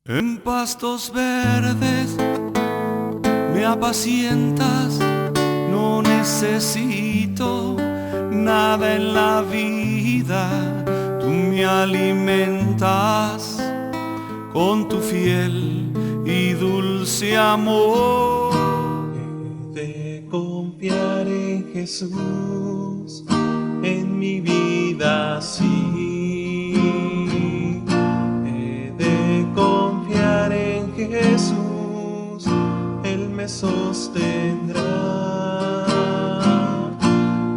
En pastos verdes me apacientas, no necesito nada en la vida. Tú me alimentas con tu fiel y dulce amor. He de confiar en Jesús, en mi vida sí. He de confiar en Jesús, Él me sostendrá.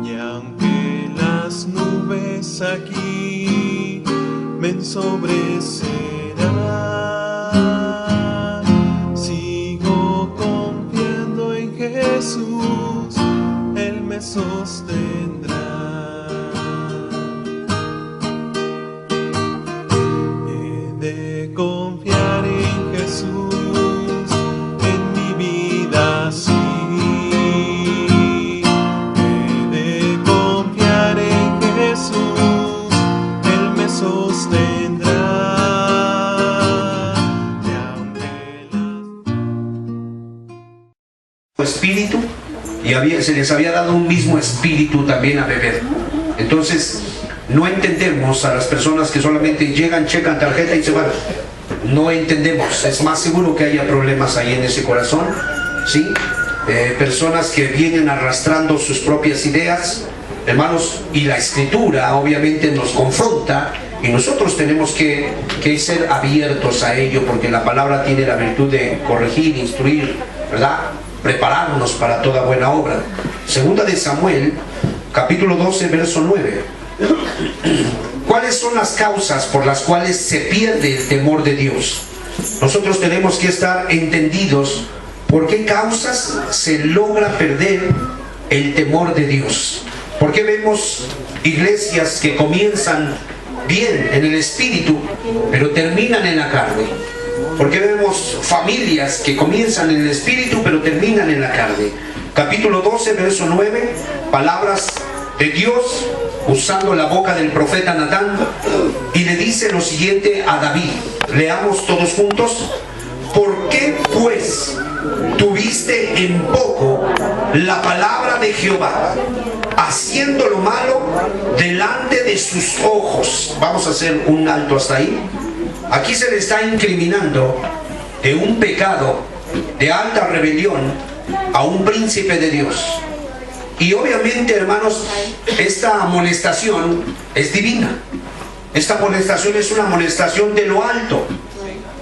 Y aunque las nubes aquí me ensobrecerán, sigo confiando en Jesús, Él me sostendrá. He de confiar en Jesús, en mi vida sí. He de confiar en Jesús, Él me sostendrá. Y aunque espíritu, y se les había dado un mismo espíritu también a beber. Entonces no entendemos a las personas que solamente llegan, checan tarjeta y se van. No entendemos. Es más seguro que haya problemas ahí en ese corazón, ¿sí? Personas que vienen arrastrando sus propias ideas, hermanos, y la escritura obviamente nos confronta y nosotros tenemos que ser abiertos a ello, porque la palabra tiene la virtud de corregir, instruir, ¿verdad? Prepararnos para toda buena obra. Segunda de Samuel, capítulo 12, verso 9. ¿Cuáles son las causas por las cuales se pierde el temor de Dios? Nosotros tenemos que estar entendidos por qué causas se logra perder el temor de Dios. ¿Por qué vemos iglesias que comienzan bien en el espíritu, pero terminan en la carne? ¿Por qué vemos familias que comienzan en el espíritu, pero terminan en la carne? Capítulo 12, verso 9, palabras de Dios usando la boca del profeta Natán, y le dice lo siguiente a David. Leamos todos juntos. ¿Por qué pues tuviste en poco la palabra de Jehová, haciendo lo malo delante de sus ojos? Vamos a hacer un alto hasta ahí. Aquí se le está incriminando de un pecado de alta rebelión a un príncipe de Dios. Y obviamente, hermanos, esta amonestación es divina. Esta amonestación es una amonestación de lo alto.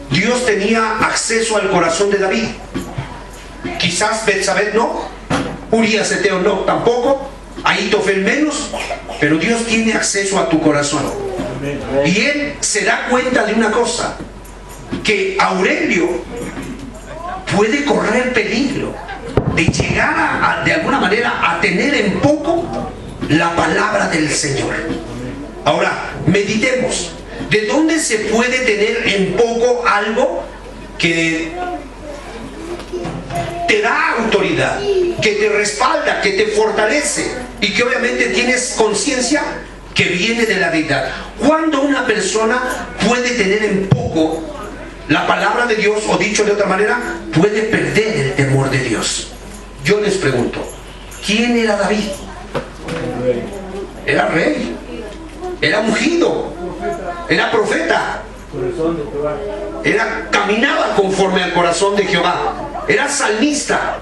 Dios tenía acceso al corazón de David. Quizás Betsabé no, Urías Eteo no, tampoco, Ahitofel menos, pero Dios tiene acceso a tu corazón. Y él se da cuenta de una cosa, que Aurelio puede correr peligro de llegar de alguna manera a tener en poco la palabra del Señor. Ahora, meditemos. ¿De dónde se puede tener en poco algo que te da autoridad, que te respalda, que te fortalece y que obviamente tienes conciencia que viene de la deidad? ¿Cuándo una persona puede tener en poco la palabra de Dios, o dicho de otra manera, puede perder el temor de Dios? Yo les pregunto, ¿quién era David? Era rey, era ungido, era profeta, caminaba conforme al corazón de Jehová, era salmista.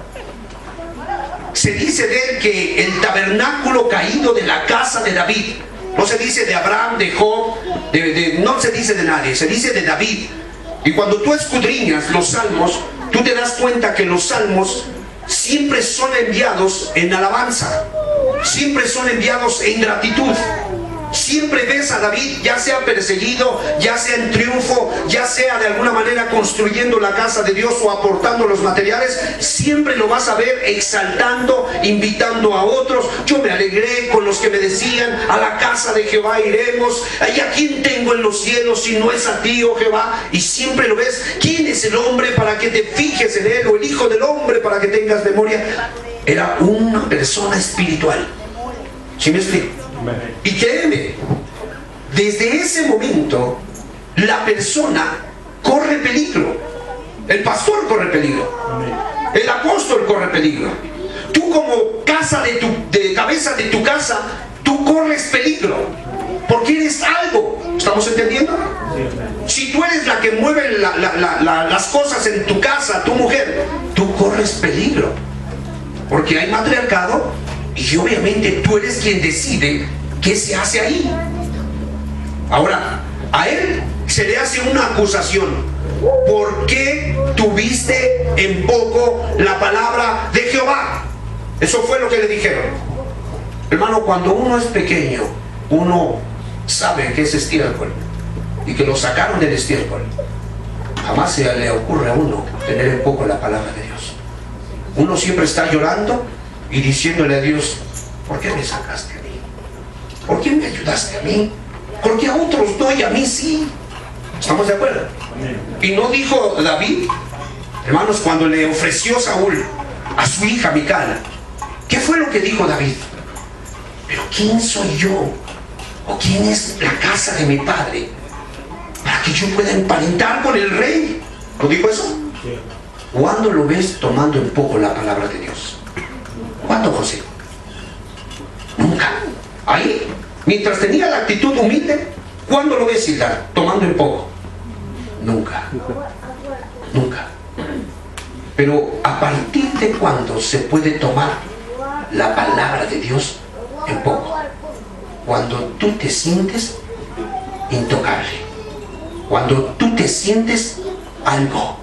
Se dice de él que el tabernáculo caído de la casa de David, no se dice de Abraham, de Job, no se dice de nadie, se dice de David. Y cuando tú escudriñas los salmos, tú te das cuenta que los salmos siempre son enviados en alabanza, siempre son enviados en gratitud. Siempre ves a David, ya sea perseguido, ya sea en triunfo, ya sea de alguna manera construyendo la casa de Dios o aportando los materiales, siempre lo vas a ver exaltando, invitando a otros. Yo me alegré con los que me decían, a la casa de Jehová iremos. ¿Y a quién tengo en los cielos si no es a ti, oh Jehová? Y siempre lo ves. ¿Quién es el hombre para que te fijes en él? O el hijo del hombre para que tengas memoria. Era una persona espiritual. ¿Sí me explico? Y créeme, desde ese momento la persona corre peligro. El pastor corre peligro. El apóstol corre peligro. Tú como cabeza de tu casa, tú corres peligro. Porque eres algo. ¿Estamos entendiendo? Si tú eres la que mueve las cosas en tu casa, tu mujer, tú corres peligro. Porque hay matriarcado y obviamente tú eres quien decide qué se hace ahí. Ahora, a él se le hace una acusación. ¿Por qué tuviste en poco la palabra de Jehová? Eso fue lo que le dijeron. Hermano, cuando uno es pequeño, uno sabe que es estiércol y que lo sacaron del estiércol. Jamás se le ocurre a uno tener en poco la palabra de Dios. Uno siempre está llorando y diciéndole a Dios: ¿por qué me sacaste a mí? ¿Por qué me ayudaste a mí? ¿Por qué a otros no y a mí sí? ¿Estamos de acuerdo? Y no dijo David, hermanos, cuando le ofreció Saúl a su hija Mical, ¿qué fue lo que dijo David? Pero ¿quién soy yo? ¿O quién es la casa de mi padre para que yo pueda emparentar con el rey? ¿No dijo eso? ¿Cuándo lo ves tomando en poco la palabra de Dios? ¿Cuándo, José? Nunca. Ahí, mientras tenía la actitud humilde, ¿cuándo lo ves, Hilda, tomando en poco? Nunca. Nunca. Pero ¿a partir de cuándo se puede tomar la palabra de Dios en poco? Cuando tú te sientes intocable. Cuando tú te sientes algo.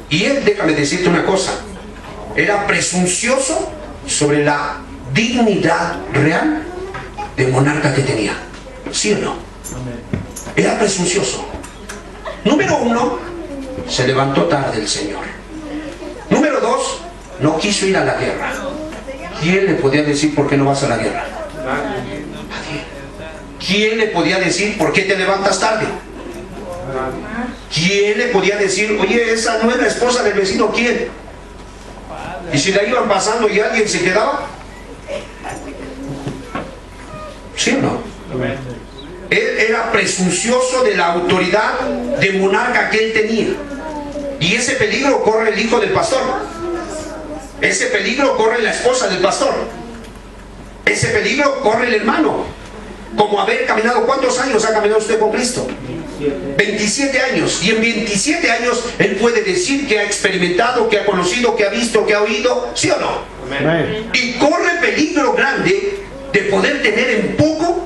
Y él, déjame decirte una cosa, era presuncioso sobre la dignidad real de monarca que tenía. ¿Sí o no? Era presuncioso. Número 1, se levantó tarde el Señor. Número 2, no quiso ir a la guerra. ¿Quién le podía decir por qué no vas a la guerra? Nadie. ¿Quién le podía decir por qué te levantas tarde? ¿Quién le podía decir, oye, esa no es la esposa del vecino? ¿Quién? Y si la iban pasando y alguien se quedaba. ¿Sí o no? Él era presuncioso de la autoridad de monarca que él tenía. Y ese peligro corre el hijo del pastor. Ese peligro corre la esposa del pastor. Ese peligro corre el hermano. Como haber caminado, ¿cuántos años ha caminado usted con Cristo? 27 años. Y en 27 años él puede decir que ha experimentado, que ha conocido, que ha visto, que ha oído. ¿Sí o no? Amén. Y corre peligro grande de poder tener en poco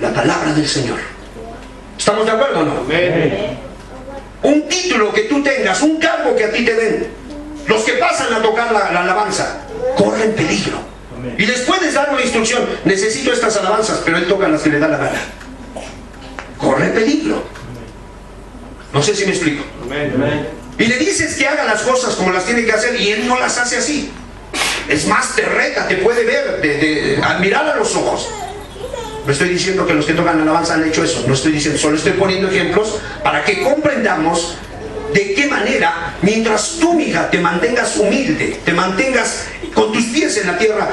la palabra del Señor. ¿Estamos de acuerdo o no? Amén. Un título que tú tengas, un cargo que a ti te den, los que pasan a tocar la alabanza corren peligro. Amén. Y les puedes dar una instrucción: necesito estas alabanzas, pero él toca las que le da la gana. Corre peligro. No sé si me explico. Amén. Y le dices que haga las cosas como las tiene que hacer y él no las hace así. Es más, te reta, te puede ver, al mirar a los ojos. No estoy diciendo que los que tocan la alabanza han hecho eso, no estoy diciendo, solo estoy poniendo ejemplos para que comprendamos de qué manera, mientras tú, mija, te mantengas humilde, te mantengas con tus pies en la tierra,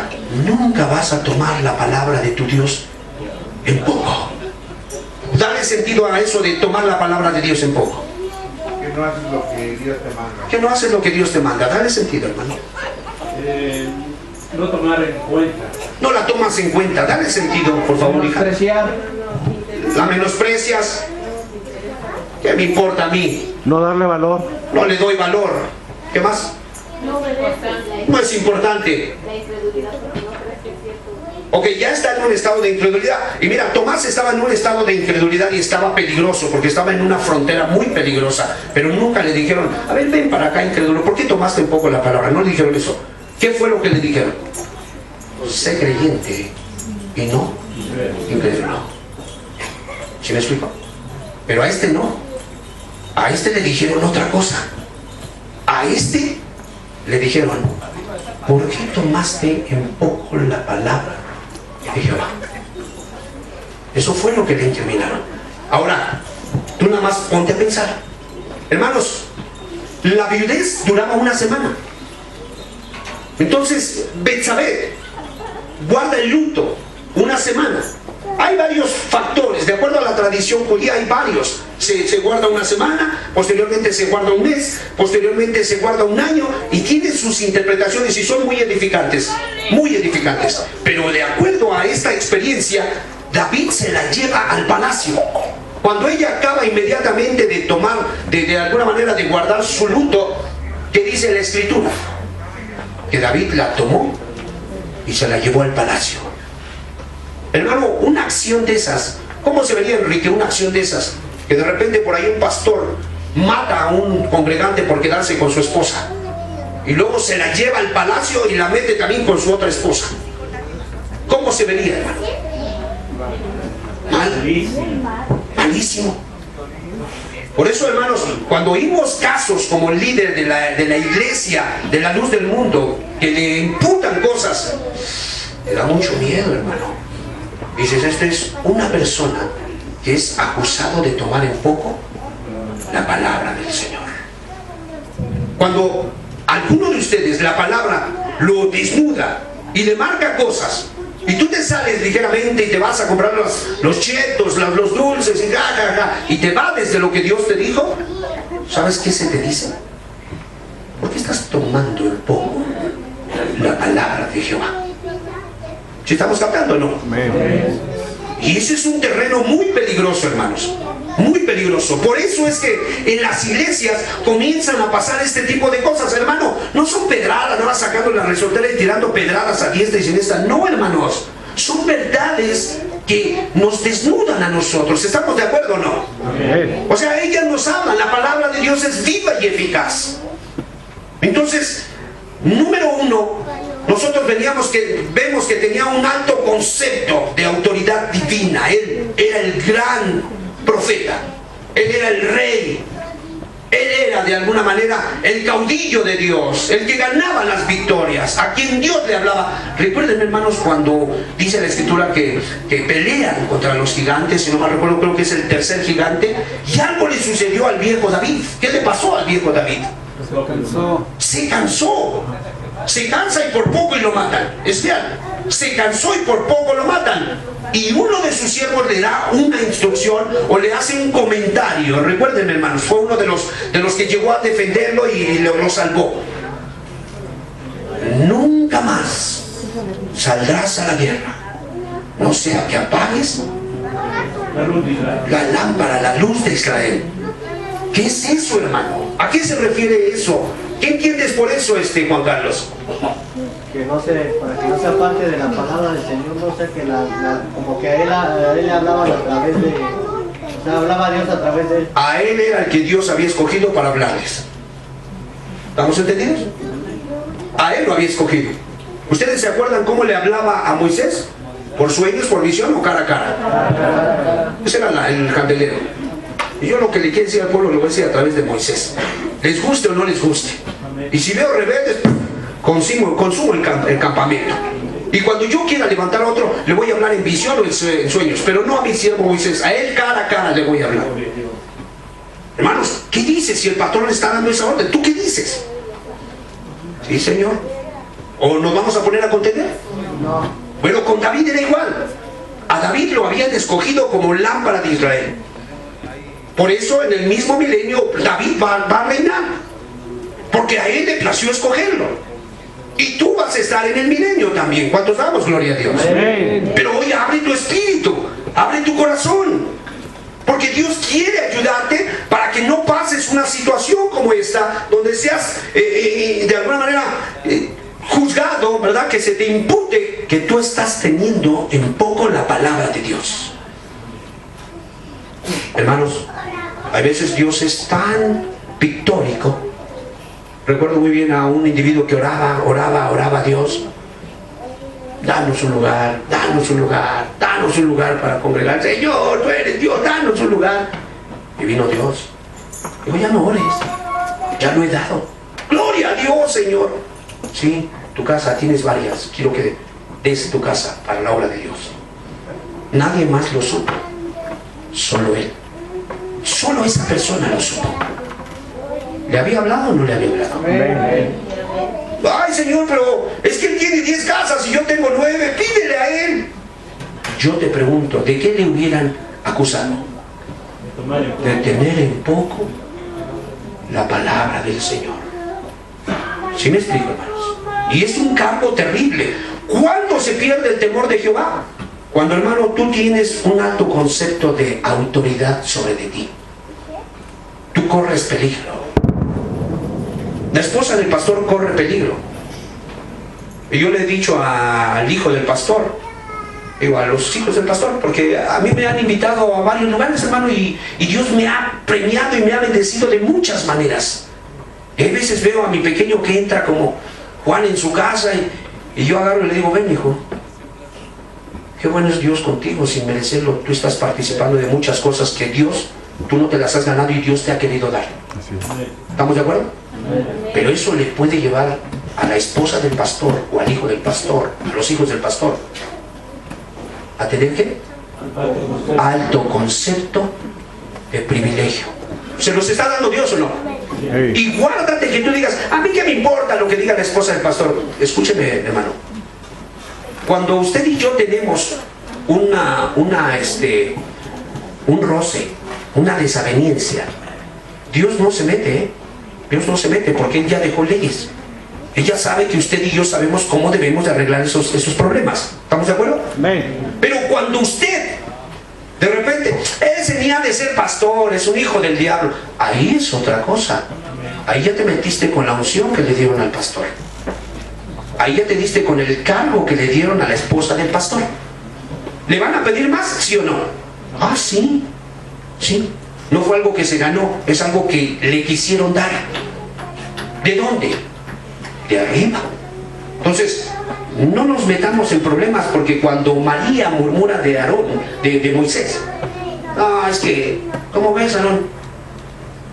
nunca vas a tomar la palabra de tu Dios en poco. Dale sentido a eso de tomar la palabra de Dios en poco. Que no haces lo que Dios te manda. Que no haces lo que Dios te manda. Dale sentido, hermano. No tomar en cuenta. No la tomas en cuenta. Dale sentido, por favor, hija. La menosprecias. ¿Qué me importa a mí? No darle valor. No le doy valor. ¿Qué más? No es importante. Ok, ya está en un estado de incredulidad. Y mira, Tomás estaba en un estado de incredulidad y estaba peligroso, porque estaba en una frontera muy peligrosa. Pero nunca le dijeron, a ver, ven para acá, incrédulo, ¿por qué tomaste un poco la palabra? No le dijeron eso. ¿Qué fue lo que le dijeron? Sé creyente y no incrédulo. ¿Sí me explico? Pero a este no. A este le dijeron otra cosa. A este le dijeron, ¿por qué tomaste en poco la palabra de Jehová? Eso fue lo que le incriminaron. Ahora, tú nada más ponte a pensar. Hermanos, la viudez duraba una semana. Entonces, Betsabé guarda el luto una semana. Hay varios factores, de acuerdo a la tradición judía hay varios. Se guarda una semana, posteriormente se guarda un mes, posteriormente se guarda un año, y tiene sus interpretaciones y son muy edificantes, muy edificantes. Pero de acuerdo a esta experiencia, David se la lleva al palacio. Cuando ella acaba inmediatamente de tomar, de alguna manera de guardar su luto, ¿qué dice la escritura? Que David la tomó y se la llevó al palacio. Hermano, una acción de esas, ¿cómo se vería, Enrique, una acción de esas? Que de repente por ahí un pastor mata a un congregante por quedarse con su esposa, y luego se la lleva al palacio y la mete también con su otra esposa. ¿Cómo se vería, hermano? Mal. Malísimo. Por eso, hermanos, cuando oímos casos como el líder de la iglesia de la luz del mundo, que le imputan cosas, le da mucho miedo, hermano. Dices, esta es una persona que es acusado de tomar en poco la palabra del Señor. Cuando alguno de ustedes la palabra lo desnuda y le marca cosas, y tú te sales ligeramente y te vas a comprar los chetos, los dulces, y te va desde lo que Dios te dijo, ¿sabes qué se te dice? ¿Por qué estás tomando en poco la palabra de Jehová? ¿Sí estamos captando o no? Y ese es un terreno muy peligroso, hermanos. Muy peligroso. Por eso es que en las iglesias comienzan a pasar este tipo de cosas, hermano. No son pedradas, no vas sacando la resortera y tirando pedradas a diestra y siniestra. No, hermanos. Son verdades que nos desnudan a nosotros. ¿Estamos de acuerdo o no? O sea, ellas nos hablan. La palabra de Dios es viva y eficaz. Entonces, número uno, nosotros vemos que tenía un alto concepto de autoridad divina. Él era el gran profeta, él era el rey, él era de alguna manera el caudillo de Dios, el que ganaba las victorias, a quien Dios le hablaba. Recuerden, hermanos, cuando dice la escritura que pelean contra los gigantes, si no me recuerdo, creo que es el tercer gigante, y algo le sucedió al viejo David. ¿Qué le pasó al viejo David? Se cansó. Se cansa y por poco y lo matan. Es real. Se cansó y por poco lo matan. Y uno de sus siervos le da una instrucción o le hace un comentario. Recuerden, hermanos, fue uno de los que llegó a defenderlo y lo salvó. Nunca más saldrás a la guerra, no sea que apagues la lámpara, la luz de Israel. ¿Qué es eso, hermano? ¿A qué se refiere eso? ¿Qué entiendes por eso, Juan Carlos? Que no para que no sea parte de la palabra del Señor, no sé, que como que a él le hablaban a través de, o sea, hablaba Dios a través de él. A él era el que Dios había escogido para hablarles. ¿Estamos entendidos? A él lo había escogido. ¿Ustedes se acuerdan cómo le hablaba a Moisés? ¿Por sueños, por visión o cara a cara? Ese era el candelero. Y yo lo que le quiero decir al pueblo lo voy a decir a través de Moisés. Les guste o no les guste. Y si veo rebeldes, consumo el campamento. Y cuando yo quiera levantar a otro, le voy a hablar en visión o en sueños. Pero no a mi siervo Moisés, a él cara a cara le voy a hablar. Hermanos, ¿qué dices si el patrón le está dando esa orden? ¿Tú qué dices? ¿Sí, Señor? ¿O nos vamos a poner a contender? No. Bueno, con David era igual. A David lo habían escogido como lámpara de Israel. Por eso en el mismo milenio David va a reinar, porque a él le plació escogerlo. Y tú vas a estar en el milenio también. ¿Cuántos damos gloria a Dios? Amén. Pero hoy abre tu espíritu, abre tu corazón, porque Dios quiere ayudarte para que no pases una situación como esta, donde seas de alguna manera juzgado, ¿verdad? Que se te impute que tú estás teniendo en poco la palabra de Dios. Hermanos, a veces Dios es tan pictórico. Recuerdo muy bien a un individuo que oraba a Dios. Danos un lugar, danos un lugar, danos un lugar para congregar. Señor, tú eres Dios, danos un lugar. Y vino Dios. Digo, ya no ores, ya lo he dado. Gloria a Dios, Señor. Sí, tu casa tienes varias. Quiero que des tu casa para la obra de Dios. Nadie más lo supo, solo él. Solo esa persona lo supo. ¿Le había hablado o no le había hablado? Ay, Señor, pero es que él tiene 10 casas y yo tengo 9. Pídele a él. Yo te pregunto, ¿de qué le hubieran acusado? De tener en poco la palabra del Señor. ¿Sí me explico, hermanos? Y es un campo terrible. ¿Cuándo se pierde el temor de Jehová? Cuando, hermano, tú tienes un alto concepto de autoridad sobre de ti. Tú corres peligro. La esposa del pastor corre peligro. Y yo le he dicho al hijo del pastor, digo, a los hijos del pastor, porque a mí me han invitado a varios lugares, hermano, y Dios me ha premiado y me ha bendecido de muchas maneras. Y a veces veo a mi pequeño que entra como Juan en su casa y yo agarro y le digo, ven, hijo, qué bueno es Dios contigo, sin merecerlo. Tú estás participando de muchas cosas que Dios, tú no te las has ganado y Dios te ha querido dar. ¿Estamos de acuerdo? Pero eso le puede llevar a la esposa del pastor o al hijo del pastor, a los hijos del pastor, a tener ¿qué? Alto concepto de privilegio. ¿Se los está dando Dios o no? Y guárdate que tú digas, a mí qué me importa lo que diga la esposa del pastor. Escúcheme, hermano. Cuando usted y yo tenemos un roce, una desaveniencia, Dios no se mete, ¿eh? Dios no se mete porque Él ya dejó leyes. Ella sabe que usted y yo sabemos cómo debemos de arreglar esos problemas. ¿Estamos de acuerdo? Pero cuando usted, de repente, ese ni ha de ser pastor, es un hijo del diablo, ahí es otra cosa. Ahí ya te metiste con la unción que le dieron al pastor. Ahí ya te diste con el cargo que le dieron a la esposa del pastor. ¿Le van a pedir más? ¿Sí o no? Ah, sí. Sí. No fue algo que se ganó, es algo que le quisieron dar. ¿De dónde? De arriba. Entonces, no nos metamos en problemas, porque cuando María murmura de Aarón, de Moisés, es que, ¿cómo ves, Aarón?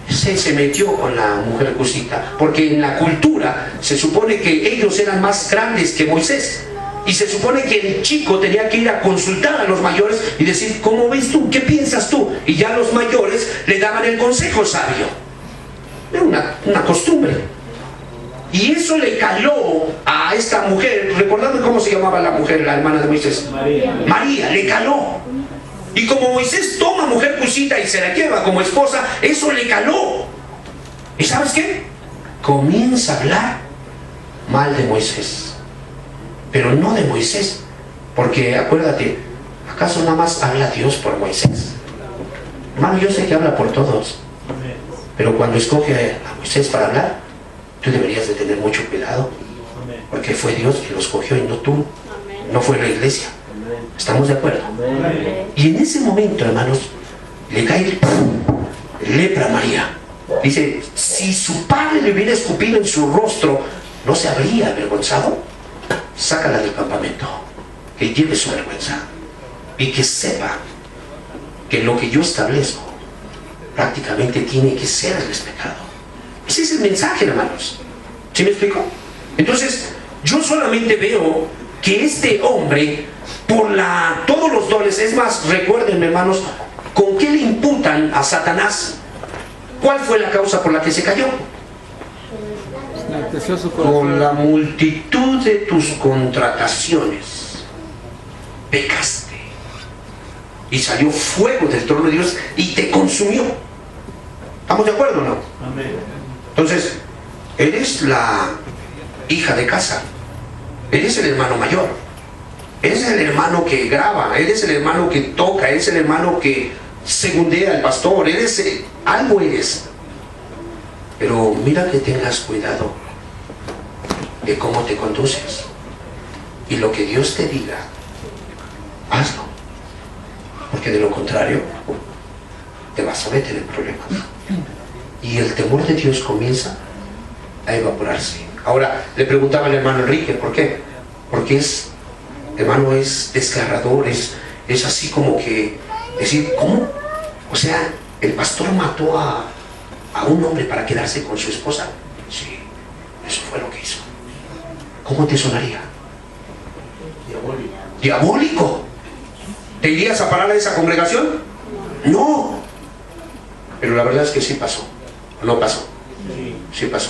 Se metió con la mujer cusita, porque en la cultura se supone que ellos eran más grandes que Moisés, y se supone que el chico tenía que ir a consultar a los mayores y decir, ¿cómo ves tú? ¿Qué piensas tú? Y ya los mayores le daban el consejo sabio. Era una costumbre. Y eso le caló a esta mujer. ¿Recordando cómo se llamaba la mujer, la hermana de Moisés? María, le caló. Y como Moisés toma mujer cusita y se la lleva como esposa, eso le caló. ¿Y sabes qué? Comienza a hablar mal de Moisés. Pero no de Moisés. Porque acuérdate, ¿acaso nada más habla Dios por Moisés? Hermano, yo sé que habla por todos. Pero cuando escoge a Moisés para hablar, tú deberías de tener mucho cuidado. Porque fue Dios quien lo escogió y no tú. No fue la iglesia. ¿Estamos de acuerdo? Y en ese momento, hermanos, le cae lepra a María. Dice, si su padre le hubiera escupido en su rostro, ¿no se habría avergonzado? Sácala del campamento, que lleve su vergüenza y que sepa que lo que yo establezco prácticamente tiene que ser respetado. Ese es el mensaje, hermanos. ¿Sí me explico? Entonces, yo solamente veo que este hombre, por todos los dones, es más, recuerden, hermanos, ¿con qué le imputan a Satanás? ¿Cuál fue la causa por la que se cayó? Con la multitud de tus contrataciones pecaste y salió fuego del trono de Dios y te consumió. ¿Estamos de acuerdo o no? Amén. Entonces, eres la hija de casa, eres el hermano mayor, eres el hermano que graba, eres el hermano que toca, eres el hermano que segundea al pastor, algo eres. Pero mira que tengas cuidado de cómo te conduces. Y lo que Dios te diga, hazlo. Porque de lo contrario, te vas a meter en problemas. Y el temor de Dios comienza a evaporarse. Ahora, le preguntaba al hermano Enrique, ¿por qué? Porque hermano, es desgarrador, es así como que decir, ¿cómo? O sea, el pastor mató a un hombre para quedarse con su esposa. Sí, eso fue lo que hizo. ¿Cómo te sonaría? Diabólico. ¿Diabólico? ¿Te irías a parar a esa congregación? No. Pero la verdad es que sí pasó. No pasó. Sí pasó.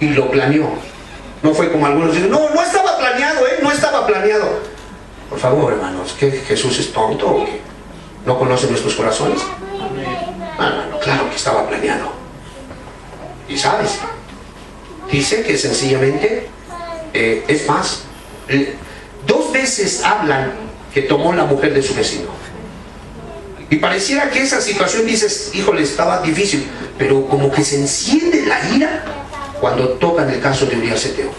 Y lo planeó. No fue como algunos dicen, no estaba planeado, no estaba planeado. Por favor, hermanos, ¿que Jesús es tonto o que no conoce nuestros corazones? No, hermano, claro que estaba planeado. Y sabes, dice que sencillamente, es más, 2 veces hablan que tomó la mujer de su vecino. Y pareciera que esa situación, dices, híjole, estaba difícil, pero como que se enciende la ira cuando tocan el caso de Urías Eteo.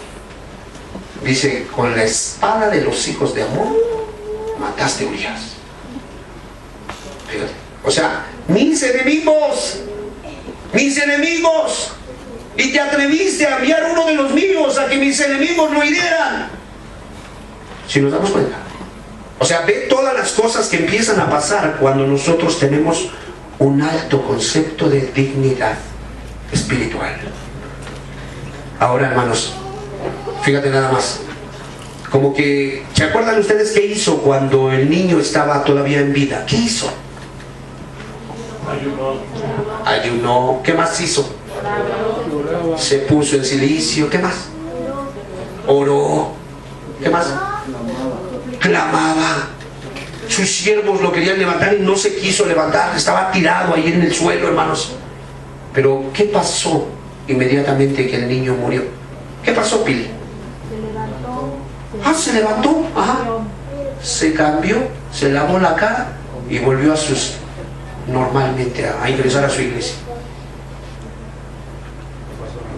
Dice, con la espada de los hijos de Amón mataste a Urías. Fíjate. O sea, mis enemigos, y te atreviste a enviar uno de los míos a que mis enemigos lo hirieran. Si nos damos cuenta. O sea, ve todas las cosas que empiezan a pasar cuando nosotros tenemos un alto concepto de dignidad espiritual. Ahora, hermanos, fíjate nada más. Como que, ¿se acuerdan ustedes qué hizo cuando el niño estaba todavía en vida? ¿Qué hizo? Ayunó. ¿Qué más hizo? Se puso en silicio. ¿Qué más? Oró. ¿Qué más? Clamaba. Sus siervos lo querían levantar y no se quiso levantar. Estaba tirado ahí en el suelo, hermanos. Pero ¿qué pasó inmediatamente que el niño murió? ¿Qué pasó, Pili? Se levantó. Ajá. Se cambió, se lavó la cara y volvió normalmente a ingresar a su iglesia.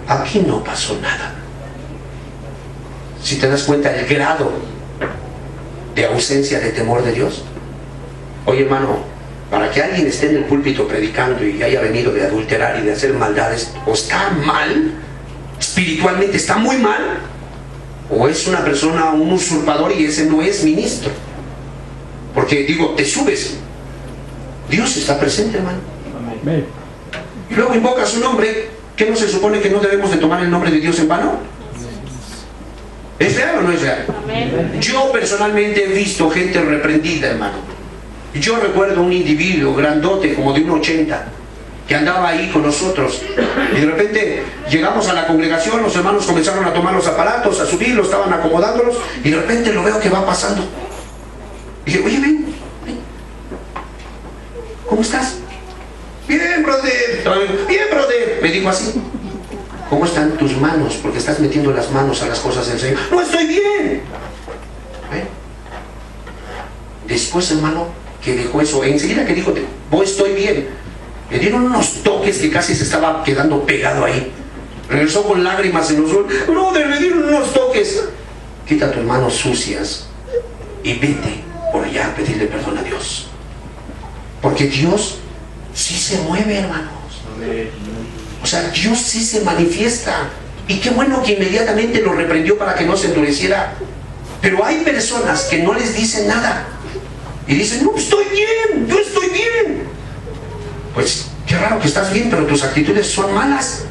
Aquí no pasó nada. Si te das cuenta el grado de ausencia de temor de Dios. Oye, hermano, para que alguien esté en el púlpito predicando y haya venido de adulterar y de hacer maldades, o está mal, espiritualmente está muy mal, o es una persona, un usurpador, y ese no es ministro. Porque digo, te subes, Dios está presente, hermano. Amén. Y luego invoca su nombre. ¿Qué no se supone que no debemos de tomar el nombre de Dios en vano? ¿Es real o no es real? Amén. Yo personalmente he visto gente reprendida, hermano. Yo recuerdo un individuo grandote, como de 1,80, que andaba ahí con nosotros, y de repente llegamos a la congregación, los hermanos comenzaron a tomar los aparatos, a subirlos, estaban acomodándolos, y de repente lo veo que va pasando. Y dije, oye, ven. ¿Cómo estás? Bien, brother. Bien, brother. Me dijo así. ¿Cómo están tus manos? Porque estás metiendo las manos a las cosas del Señor. No, estoy bien. Después, hermano, que dejó eso, enseguida que dijo, estoy bien, le dieron unos toques que casi se estaba quedando pegado ahí. Regresó con lágrimas en los ojos. Brother, le dieron unos toques. Quita tus manos sucias y vete por allá a pedirle perdón a Dios. Porque Dios sí se mueve, hermanos. O sea, Dios sí se manifiesta. Y qué bueno que inmediatamente lo reprendió para que no se endureciera. Pero hay personas que no les dicen nada. Y dicen, no, estoy bien, yo estoy bien. Pues, qué raro que estás bien, pero tus actitudes son malas.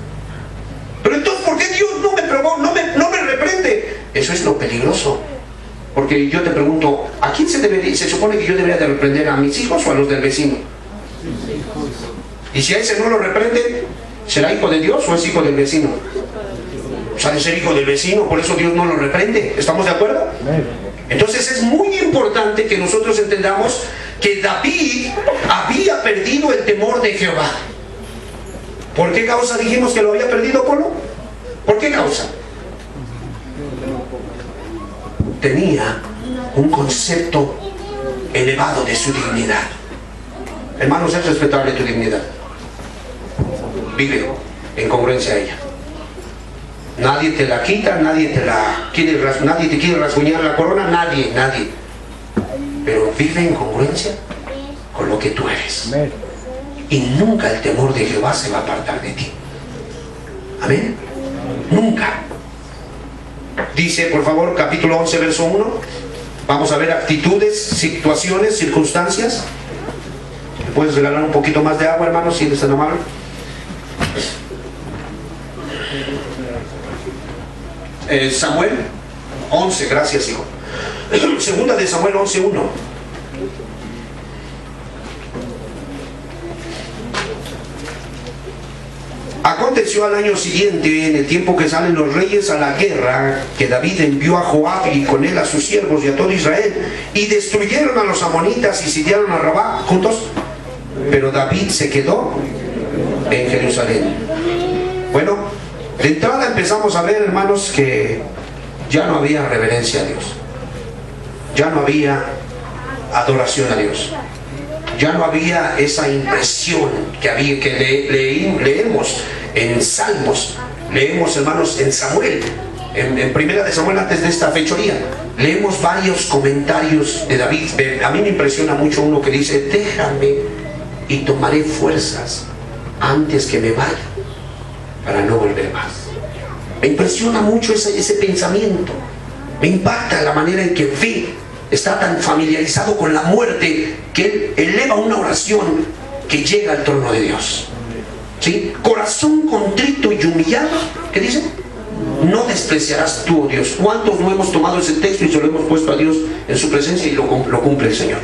Pero entonces, ¿por qué Dios no me probó, no me reprende? Eso es lo peligroso. Porque yo te pregunto, ¿a quién se supone que yo debería de reprender? ¿A mis hijos o a los del vecino? Y si a ese no lo reprende, ¿será hijo de Dios o es hijo del vecino? O sea, de ser hijo del vecino, por eso Dios no lo reprende. ¿Estamos de acuerdo? Entonces es muy importante que nosotros entendamos que David había perdido el temor de Jehová. ¿Por qué causa dijimos que lo había perdido, Polo? ¿Por qué causa? Tenía un concepto elevado de su dignidad. Hermanos, es respetable tu dignidad. Vive en congruencia a ella. Nadie te la quita, nadie te quiere rasguñar la corona, nadie. Pero vive en congruencia con lo que tú eres. Y nunca el temor de Jehová se va a apartar de ti. Amén. Nunca. Dice, por favor, capítulo 11, verso 1. Vamos a ver actitudes, situaciones, circunstancias. ¿Me puedes regalar un poquito más de agua, hermano, si eres tan amable? Samuel 11, gracias, hijo. Segunda de Samuel 11:1. Aconteció al año siguiente, en el tiempo que salen los reyes a la guerra, que David envió a Joab y con él a sus siervos y a todo Israel, y destruyeron a los amonitas y sitiaron a Rabá juntos. Pero David se quedó en Jerusalén. Bueno, de entrada empezamos a ver, hermanos, que ya no había reverencia a Dios. Ya no había adoración a Dios. Ya no había esa impresión que había, que leemos en Salmos, leemos, hermanos, en Samuel, en Primera de Samuel, antes de esta fechoría, leemos varios comentarios de David. A mí me impresiona mucho uno que dice: déjame y tomaré fuerzas antes que me vaya, para no volver más. Me impresiona mucho ese pensamiento. Me impacta la manera en que ve. Está tan familiarizado con la muerte que él eleva una oración que llega al trono de Dios. ¿Sí? Corazón contrito y humillado, ¿qué dice? No despreciarás tú, oh Dios. ¿Cuántos no hemos tomado ese texto y se lo hemos puesto a Dios en su presencia y lo cumple el Señor?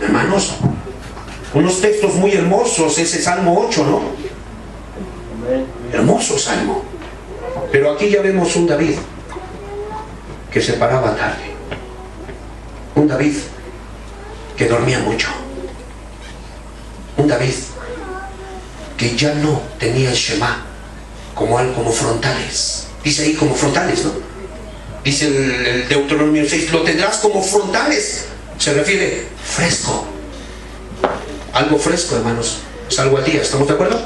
Hermanos, unos textos muy hermosos, ese Salmo 8, ¿no? Hermoso Salmo. Pero aquí ya vemos un David que se paraba tarde, un David que dormía mucho, un David que ya no tenía el Shema como frontales. Dice ahí como frontales, ¿no? Dice el Deuteronomio 6, lo tendrás como frontales. Se refiere fresco, algo fresco, hermanos. Es algo al día, ¿estamos de acuerdo?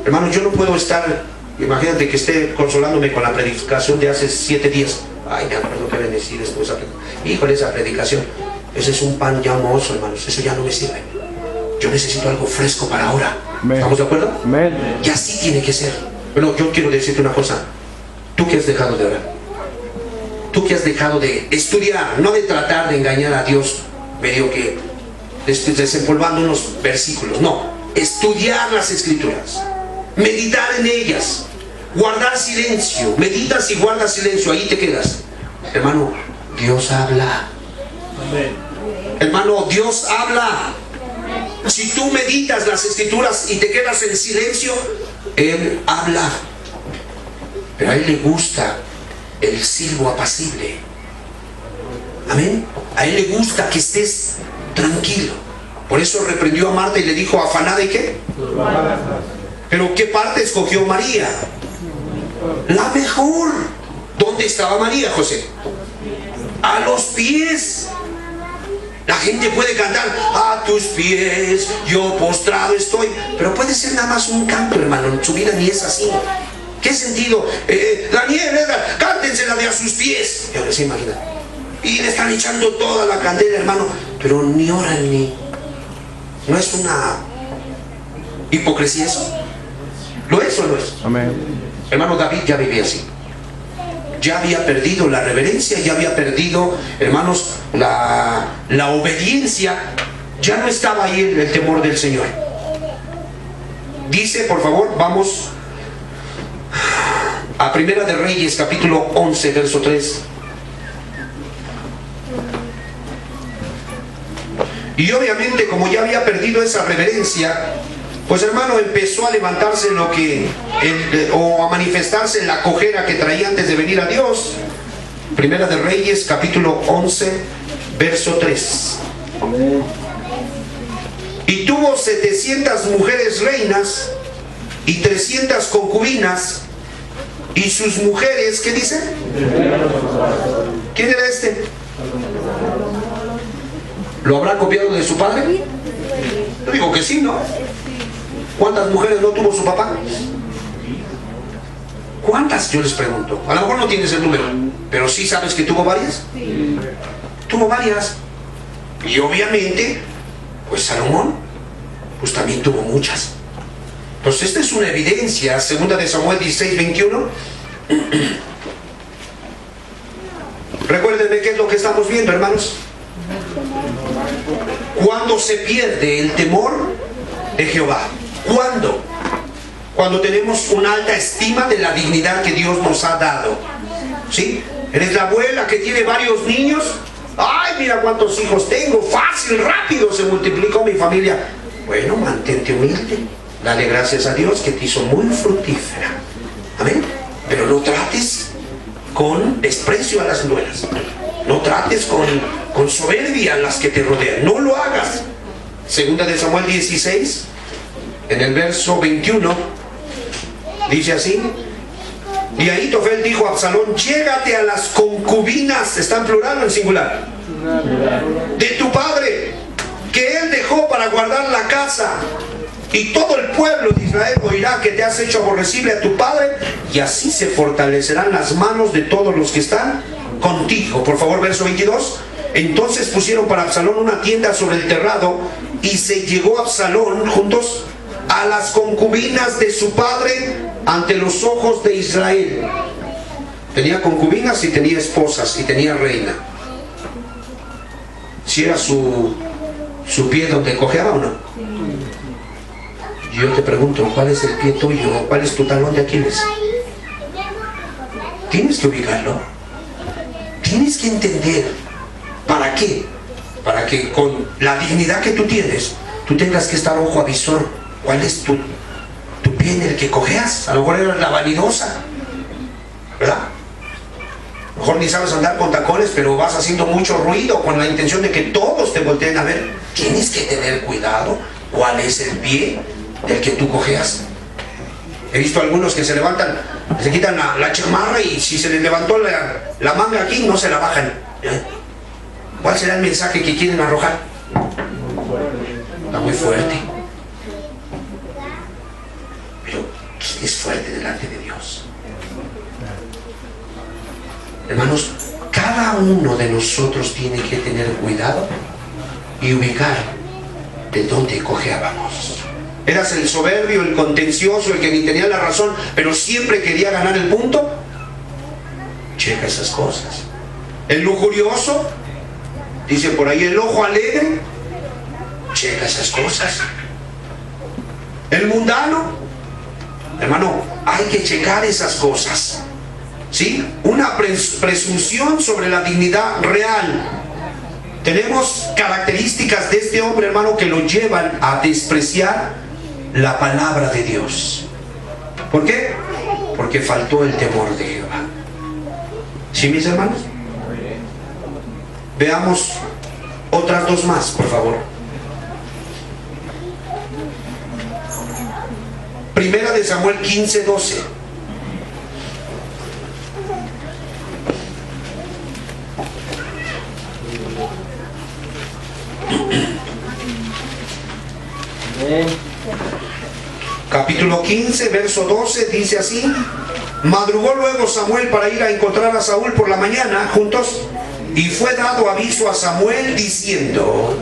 Hermanos, yo no puedo estar, imagínate que esté consolándome con la predicación de hace 7 días. Ay, me acuerdo que bendecir después. Híjole, esa predicación. Ese es un pan ya mohoso, hermanos. Eso ya no me sirve. Yo necesito algo fresco para ahora. ¿Estamos de acuerdo? Y así tiene que ser. Bueno, yo quiero decirte una cosa. Tú que has dejado de orar, tú que has dejado de estudiar, no de tratar de engañar a Dios medio que desempolvando unos versículos. No, estudiar las Escrituras, meditar en ellas, guardar silencio. Meditas y guardas silencio, ahí te quedas. Hermano, Dios habla. Hermano, Dios habla. Si tú meditas las Escrituras y te quedas en silencio, Él habla. Pero a Él le gusta el silbo apacible. Amén. A Él le gusta que estés tranquilo. Por eso reprendió a Marta y le dijo: afanada, ¿y qué? Pero ¿qué parte escogió María? La mejor. ¿Dónde estaba María, José? A los pies. La gente puede cantar: a tus pies yo postrado estoy. Pero puede ser nada más un canto, hermano. Su vida ni es así. ¿Qué sentido? Daniel, cántensela de a sus pies. Y ahora se imagina. Y le están echando toda la candela, hermano. Pero ni oran ni. ¿No es una hipocresía eso? ¿Lo es o no es? Amén. Hermano, David ya vivía así. Ya había perdido la reverencia, ya había perdido, hermanos, la obediencia. Ya no estaba ahí el temor del Señor. Dice, por favor, vamos a Primera de Reyes, capítulo 11, verso 3. Y obviamente, como ya había perdido esa reverencia, pues hermano, empezó a levantarse o a manifestarse la cojera que traía antes de venir a Dios. Primera de Reyes, capítulo 11, verso 3. Y tuvo 700 mujeres reinas y 300 concubinas, y sus mujeres, ¿qué dice? ¿Quién era este? ¿Lo habrá copiado de su padre? Yo digo que sí, ¿no? ¿Cuántas mujeres no tuvo su papá? ¿Cuántas? Yo les pregunto. A lo mejor no tienes el número, pero sí sabes que tuvo varias. Tuvo varias. Y obviamente, pues Salomón, pues también tuvo muchas. Entonces esta es una evidencia. Segunda de Samuel 16, 21. Recuérdenme qué es lo que estamos viendo, hermanos. Cuando se pierde el temor de Jehová. ¿Cuándo? Cuando tenemos una alta estima de la dignidad que Dios nos ha dado. ¿Sí? Eres la abuela que tiene varios niños. Ay, mira cuántos hijos tengo. Fácil, rápido se multiplicó mi familia. Bueno, mantente humilde. Dale gracias a Dios que te hizo muy fructífera. Amén. Pero no trates con desprecio a las nueras. No trates con soberbia a las que te rodean. No lo hagas. Segunda de Samuel 16, en el verso 21, dice así: y Ahitofel dijo a Absalón: llégate a las concubinas, ¿está en plural o en singular?, de tu padre, que él dejó para guardar la casa, y todo el pueblo de Israel oirá que te has hecho aborrecible a tu padre, y así se fortalecerán las manos de todos los que están contigo. Por favor, verso 22. Entonces pusieron para Absalón una tienda sobre el terrado, y se llegó Absalón juntos a las concubinas de su padre ante los ojos de Israel. Tenía concubinas y tenía esposas y tenía reina. ¿Si era su pie donde cojeaba o no? Yo te pregunto, ¿cuál es el pie tuyo? ¿Cuál es tu talón de Aquiles? Tienes que ubicarlo. Tienes que entender. ¿Para qué? Para que con la dignidad que tú tienes, tú tengas que estar ojo avisor. ¿Cuál es tu pie en el que cojeas? A lo mejor eres la vanidosa, ¿verdad? A lo mejor ni sabes andar con tacones, pero vas haciendo mucho ruido con la intención de que todos te volteen a ver. Tienes que tener cuidado. ¿Cuál es el pie del que tú cojeas? He visto algunos que se levantan, se quitan la chamarra, y si se les levantó la manga aquí, no se la bajan. ¿Cuál será el mensaje que quieren arrojar? Está muy fuerte. Pero ¿quién es fuerte delante de Dios? Hermanos, cada uno de nosotros tiene que tener cuidado y ubicar de dónde cojeábamos. Eras el soberbio, el contencioso, el que ni tenía la razón, pero siempre quería ganar el punto. Checa esas cosas. El lujurioso, dice por ahí, el ojo alegre. Checa esas cosas. El mundano, hermano, hay que checar esas cosas. ¿Sí? Una presunción sobre la dignidad real. Tenemos características de este hombre, hermano, que lo llevan a despreciar la palabra de Dios. ¿Por qué? Porque faltó el temor de Jehová. ¿Sí, mis hermanos? Veamos otras dos más, por favor. Primera de Samuel 15:12. Capítulo 15, verso 12, dice así: madrugó luego Samuel para ir a encontrar a Saúl por la mañana, juntos, y fue dado aviso a Samuel diciendo,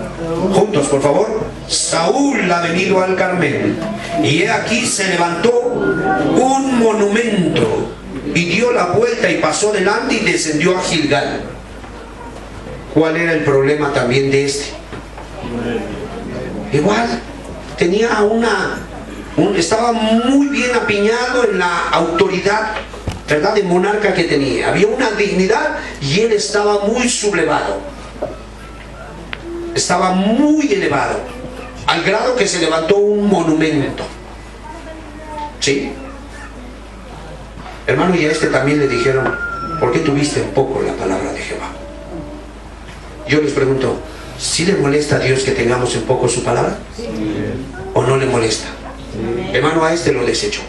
juntos por favor, Saúl ha venido al Carmel, y he aquí se levantó un monumento, y dio la vuelta y pasó delante y descendió a Gilgal. ¿Cuál era el problema también de este? Igual, tenía estaba muy bien apiñado en la autoridad, ¿verdad?, de monarca que tenía. Había una dignidad y él estaba muy sublevado. Estaba muy elevado, al grado que se levantó un monumento. ¿Sí? Hermano, y a este también le dijeron, ¿por qué tuviste en poco la palabra de Jehová? Yo les pregunto, ¿sí le molesta a Dios que tengamos en poco su palabra? Sí. ¿O no le molesta? Sí. Hermano, a este lo desechó.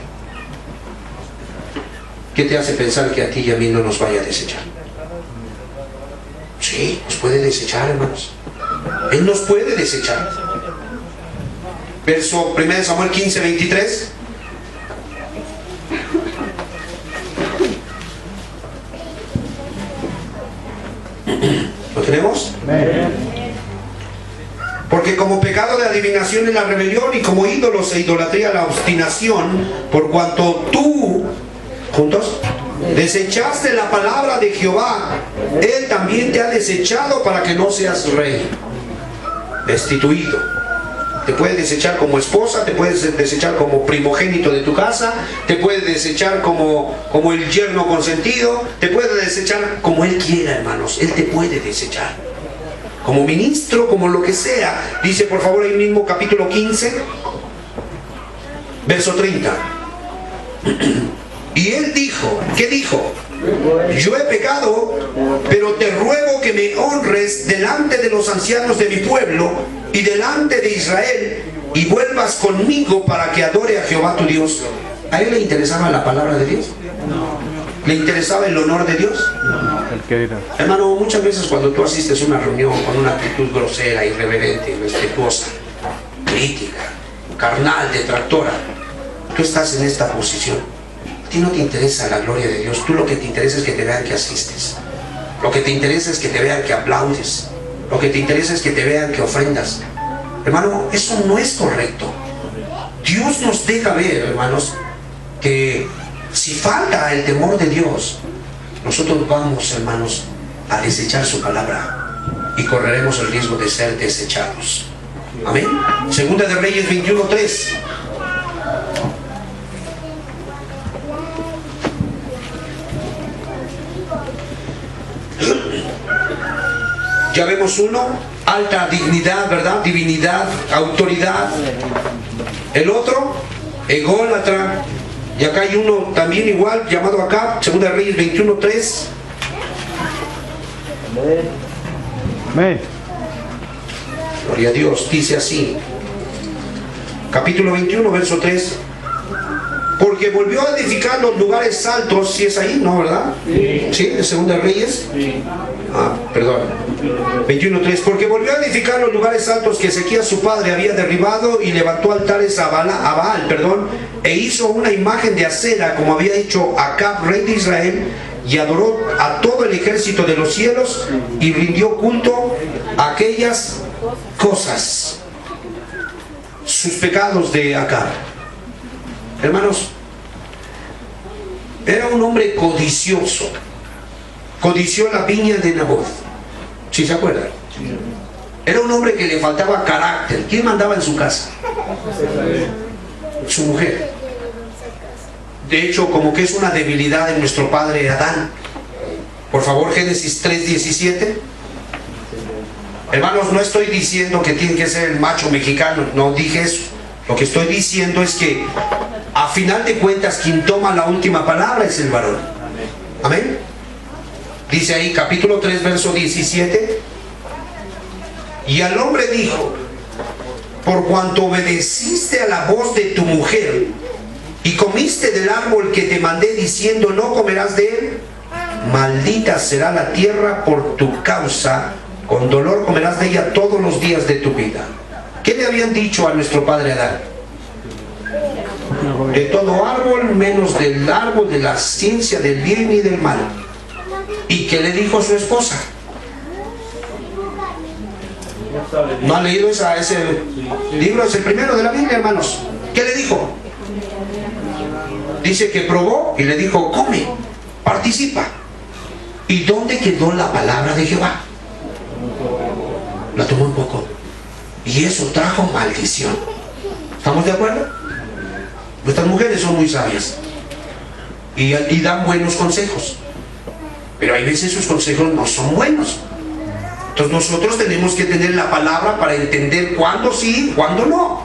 ¿Qué te hace pensar que a ti y a mí no nos vaya a desechar? Sí, nos puede desechar, hermanos. Él nos puede desechar. Verso 1 Samuel 15:23. ¿Lo tenemos? Porque como pecado de adivinación es la rebelión, y como ídolos e idolatría la obstinación, por cuanto tú, juntos, desechaste la palabra de Jehová, Él también te ha desechado para que no seas rey. Destituido. Te puede desechar como esposa, te puede desechar como primogénito de tu casa, te puede desechar como el yerno consentido, te puede desechar como Él quiera, hermanos. Él te puede desechar. Como ministro, como lo que sea. Dice por favor ahí mismo capítulo 15. verso 30. Y él dijo, ¿qué dijo? Yo he pecado, pero te ruego que me honres delante de los ancianos de mi pueblo y delante de Israel, y vuelvas conmigo para que adore a Jehová tu Dios. ¿A él le interesaba la palabra de Dios? ¿Le interesaba el honor de Dios? Hermano, muchas veces cuando tú asistes a una reunión con una actitud grosera, irreverente, irrespetuosa, crítica, carnal, detractora, tú estás en esta posición. A ti no te interesa la gloria de Dios. Tú lo que te interesa es que te vean que asistes. Lo que te interesa es que te vean que aplaudes. Lo que te interesa es que te vean que ofrendas. Hermano, eso no es correcto. Dios nos deja ver, hermanos, que si falta el temor de Dios, nosotros vamos, hermanos, a desechar su palabra y correremos el riesgo de ser desechados. Amén. Segunda de Reyes 21:3. Ya vemos uno, alta dignidad, ¿verdad? Divinidad, autoridad. El otro, ególatra. Y acá hay uno también igual, llamado acá, Segunda de Reyes 21:3. Amén. Gloria a Dios, dice así. Capítulo 21, verso 3. Porque volvió a edificar los lugares altos, si es ahí, ¿no, verdad? Sí, de Segunda de Reyes. Sí. Perdón. 21:3. Porque volvió a edificar los lugares altos que Ezequías su padre había derribado, y levantó altares a Baal, e hizo una imagen de acera, como había hecho Acab, rey de Israel, y adoró a todo el ejército de los cielos, y rindió culto a aquellas cosas. Sus pecados de Acab. Hermanos, era un hombre codicioso. Codició la viña de Nabot. ¿Sí se acuerdan? Era un hombre que le faltaba carácter. ¿Quién mandaba en su casa? Su mujer. De hecho, como que es una debilidad de nuestro padre Adán. Por favor, Génesis 3:17. Hermanos, no estoy diciendo que tiene que ser el macho mexicano. No dije eso. Lo que estoy diciendo es que, a final de cuentas, quien toma la última palabra es el varón. Amén. Dice ahí, capítulo 3, verso 17. Y al hombre dijo: por cuanto obedeciste a la voz de tu mujer y comiste del árbol que te mandé diciendo no comerás de él, maldita será la tierra por tu causa, con dolor comerás de ella todos los días de tu vida. ¿Qué le habían dicho a nuestro padre Adán? De todo árbol menos del árbol de la ciencia del bien y del mal. ¿Y qué le dijo su esposa? ¿No han leído ese libro? Es el primero de la Biblia, hermanos. ¿Qué le dijo? Dice que probó y le dijo: come, participa. ¿Y dónde quedó la palabra de Jehová? La tomó un poco. Y eso trajo maldición. ¿Estamos de acuerdo? Nuestras mujeres son muy sabias y dan buenos consejos, pero hay veces sus consejos no son buenos. Entonces nosotros tenemos que tener la palabra para entender cuándo sí, cuándo no.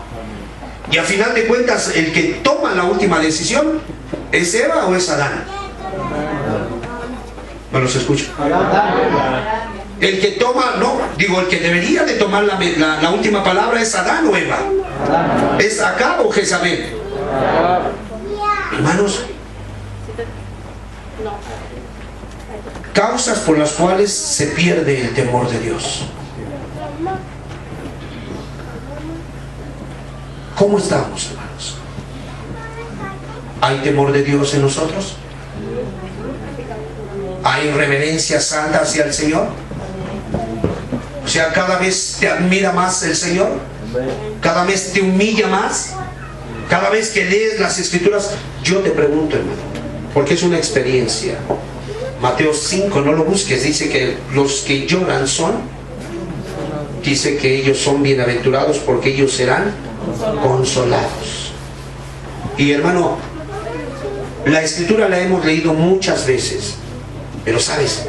Y al final de cuentas, el que toma la última decisión, ¿es Eva o es Adán? No los escucho. El que toma, no, digo, el que debería de tomar la última palabra es Adán o Eva. ¿Es Acab o Jezabel? Hermanos, causas por las cuales se pierde el temor de Dios. ¿Cómo estamos, hermanos? ¿Hay temor de Dios en nosotros? ¿Hay reverencia santa hacia el Señor? O sea, cada vez te admira más el Señor, cada vez te humilla más, cada vez que lees las Escrituras. Yo te pregunto, hermano, porque es una experiencia. Mateo 5, no lo busques, dice que los que lloran dice que ellos son bienaventurados porque ellos serán consolados. Y hermano, la Escritura la hemos leído muchas veces, pero sabes,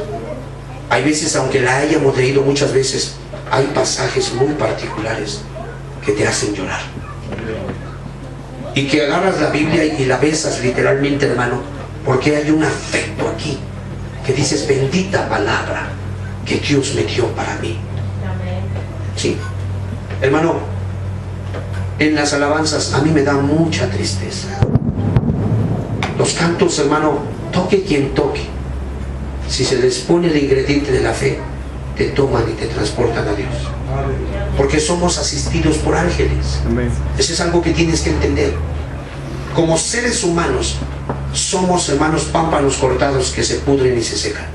hay veces, aunque la hayamos leído muchas veces, hay pasajes muy particulares que te hacen llorar. y que agarras la Biblia y la besas literalmente, hermano, porque hay un afecto aquí, que dices, bendita palabra que Dios me dio para mí. Sí, hermano, en las alabanzas a mí me da mucha tristeza. Los cantos, hermano, toque quien toque, si se les pone el ingrediente de la fe, te toman y te transportan a Dios, porque somos asistidos por ángeles. Eso es algo que tienes que entender. Como seres humanos somos, hermanos, pámpanos cortados que se pudren y se secan,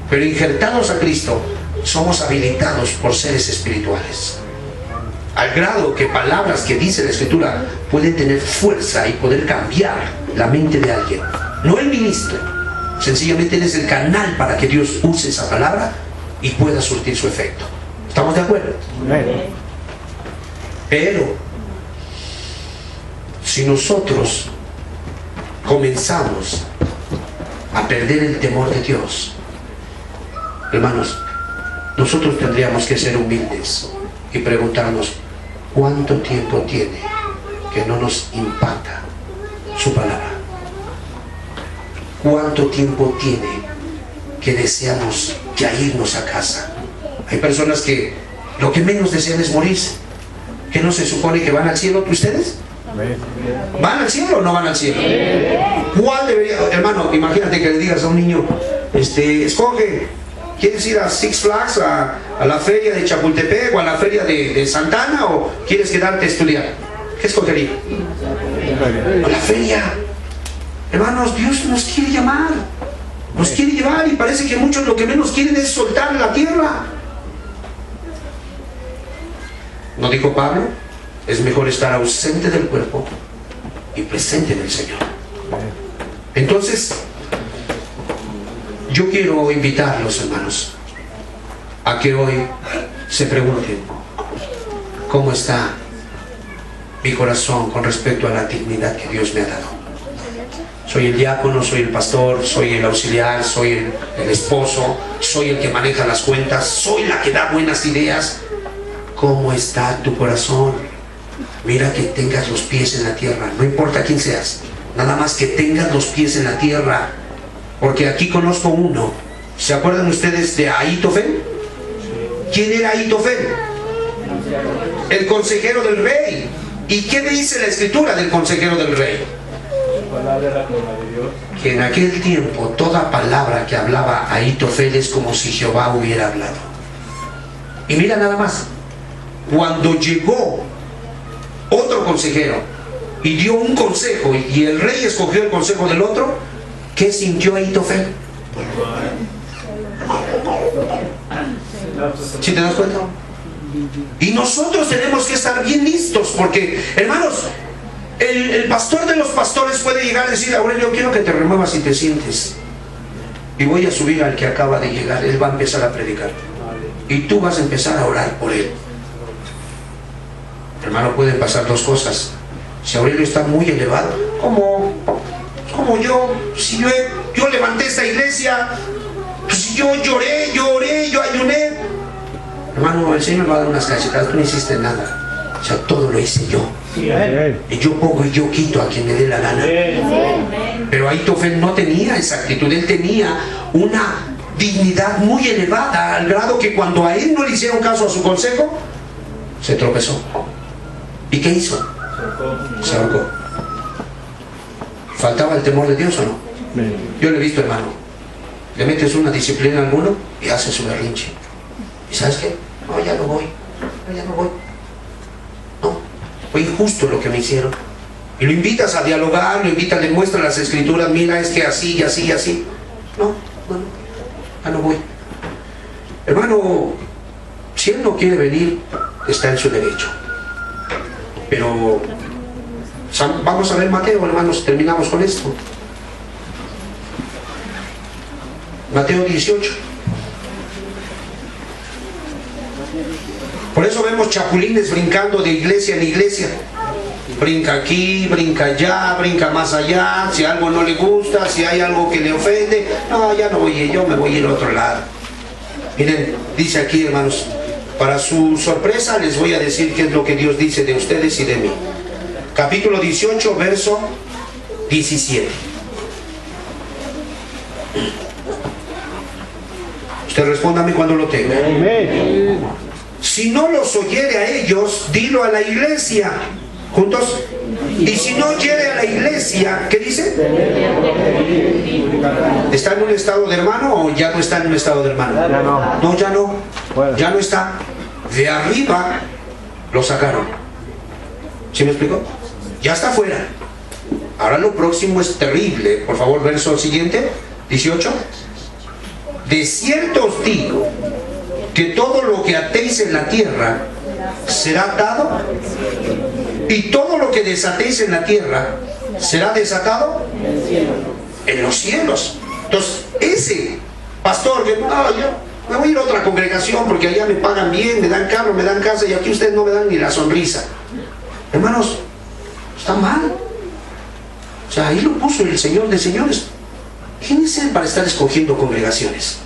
pero injertados a Cristo somos habilitados por seres espirituales, al grado que palabras que dice la Escritura pueden tener fuerza y poder cambiar la mente de alguien. No el ministro, sencillamente eres el canal para que Dios use esa palabra y pueda surtir su efecto. ¿Estamos de acuerdo? Pero si nosotros comenzamos a perder el temor de Dios, hermanos, nosotros tendríamos que ser humildes y preguntarnos cuánto tiempo tiene que no nos impacta su palabra. ¿Cuánto tiempo tiene que deseamos ya irnos a casa? Hay personas que lo que menos desean es morirse. ¿Qué no se supone que van al cielo ustedes? ¿Van al cielo o no van al cielo? ¿Cuál debería, hermano? Imagínate que le digas a un niño, escoge, ¿quieres ir a Six Flags, a la feria de Chapultepec o a la feria de Santana, o quieres quedarte a estudiar? ¿Qué escogería? A la feria. Hermanos, Dios nos quiere llamar, nos quiere llevar, y parece que muchos lo que menos quieren es soltar la tierra. ¿No dijo Pablo? Es mejor estar ausente del cuerpo y presente en el Señor. Entonces, yo quiero invitarlos, hermanos, a que hoy se pregunten, ¿cómo está mi corazón con respecto a la dignidad que Dios me ha dado? Soy el diácono, soy el pastor, soy el auxiliar, soy el esposo, soy el que maneja las cuentas, soy la que da buenas ideas. ¿Cómo está tu corazón? Mira que tengas los pies en la tierra, no importa quién seas, nada más que tengas los pies en la tierra, porque aquí conozco uno. ¿Se acuerdan ustedes de Ahitofel? ¿Quién era Ahitofel? El consejero del rey. ¿Y qué dice la Escritura del consejero del rey? Que en aquel tiempo toda palabra que hablaba Ahitofel es como si Jehová hubiera hablado. Y mira nada más, cuando llegó otro consejero y dio un consejo y el rey escogió el consejo del otro, ¿qué sintió Ahitofel? ¿Sí te das cuenta? Y nosotros tenemos que estar bien listos, porque, hermanos, el pastor de los pastores puede llegar a decir: Aurelio, quiero que te remuevas y te sientes, y voy a subir al que acaba de llegar. Él va a empezar a predicar y tú vas a empezar a orar por él. Hermano, pueden pasar dos cosas. Si Aurelio está muy elevado, como yo, si yo levanté esta iglesia, pues si yo lloré, yo ayuné, hermano, el Señor va a dar unas cachetadas. Tú no hiciste nada, o sea, todo lo hice yo. Y yo pongo y yo quito a quien me dé la gana. Pero Ahitofel no tenía esa actitud. Él tenía una dignidad muy elevada, al grado que cuando a él no le hicieron caso a su consejo, se tropezó. ¿Y qué hizo? Se ahorcó. ¿Faltaba el temor de Dios o no? Yo lo he visto, hermano. Le metes una disciplina a alguno y hace su berrinche. ¿Y sabes qué? No, ya no voy. No, fue injusto lo que me hicieron. Y lo invitas a dialogar, lo invitas, le muestras las Escrituras: mira, es que así y así y así. No, ya no voy. Hermano, si él no quiere venir, está en su derecho. Pero vamos a ver Mateo, hermanos, terminamos con esto. Mateo 18. Por eso vemos chapulines brincando de iglesia en iglesia. Brinca aquí, brinca allá, brinca más allá. Si algo no le gusta, si hay algo que le ofende, no, ya no voy, yo me voy a ir a otro lado. Miren, dice aquí, hermanos, para su sorpresa les voy a decir qué es lo que Dios dice de ustedes y de mí. capítulo 18, verso 17. Usted respóndame cuando lo tenga. Amén. Si no los oyere a ellos, dilo a la iglesia. ¿Juntos? Y si no oyere a la iglesia, ¿qué dice? ¿Está en un estado de hermano o ya no está en un estado de hermano? Ya no. No, ya no. Bueno. Ya no está. De arriba lo sacaron. ¿Sí me explico? Ya está fuera. Ahora lo próximo es terrible. Por favor, verso siguiente, 18. De cierto os digo que todo lo que atéis en la tierra será atado, y todo lo que desatéis en la tierra será desatado en los cielos. Entonces, ese pastor que yo me voy a ir a otra congregación porque allá me pagan bien, me dan carro, me dan casa, y aquí ustedes no me dan ni la sonrisa. Hermanos, está mal. O sea, ahí lo puso el Señor de señores. ¿Quién es él para estar escogiendo congregaciones?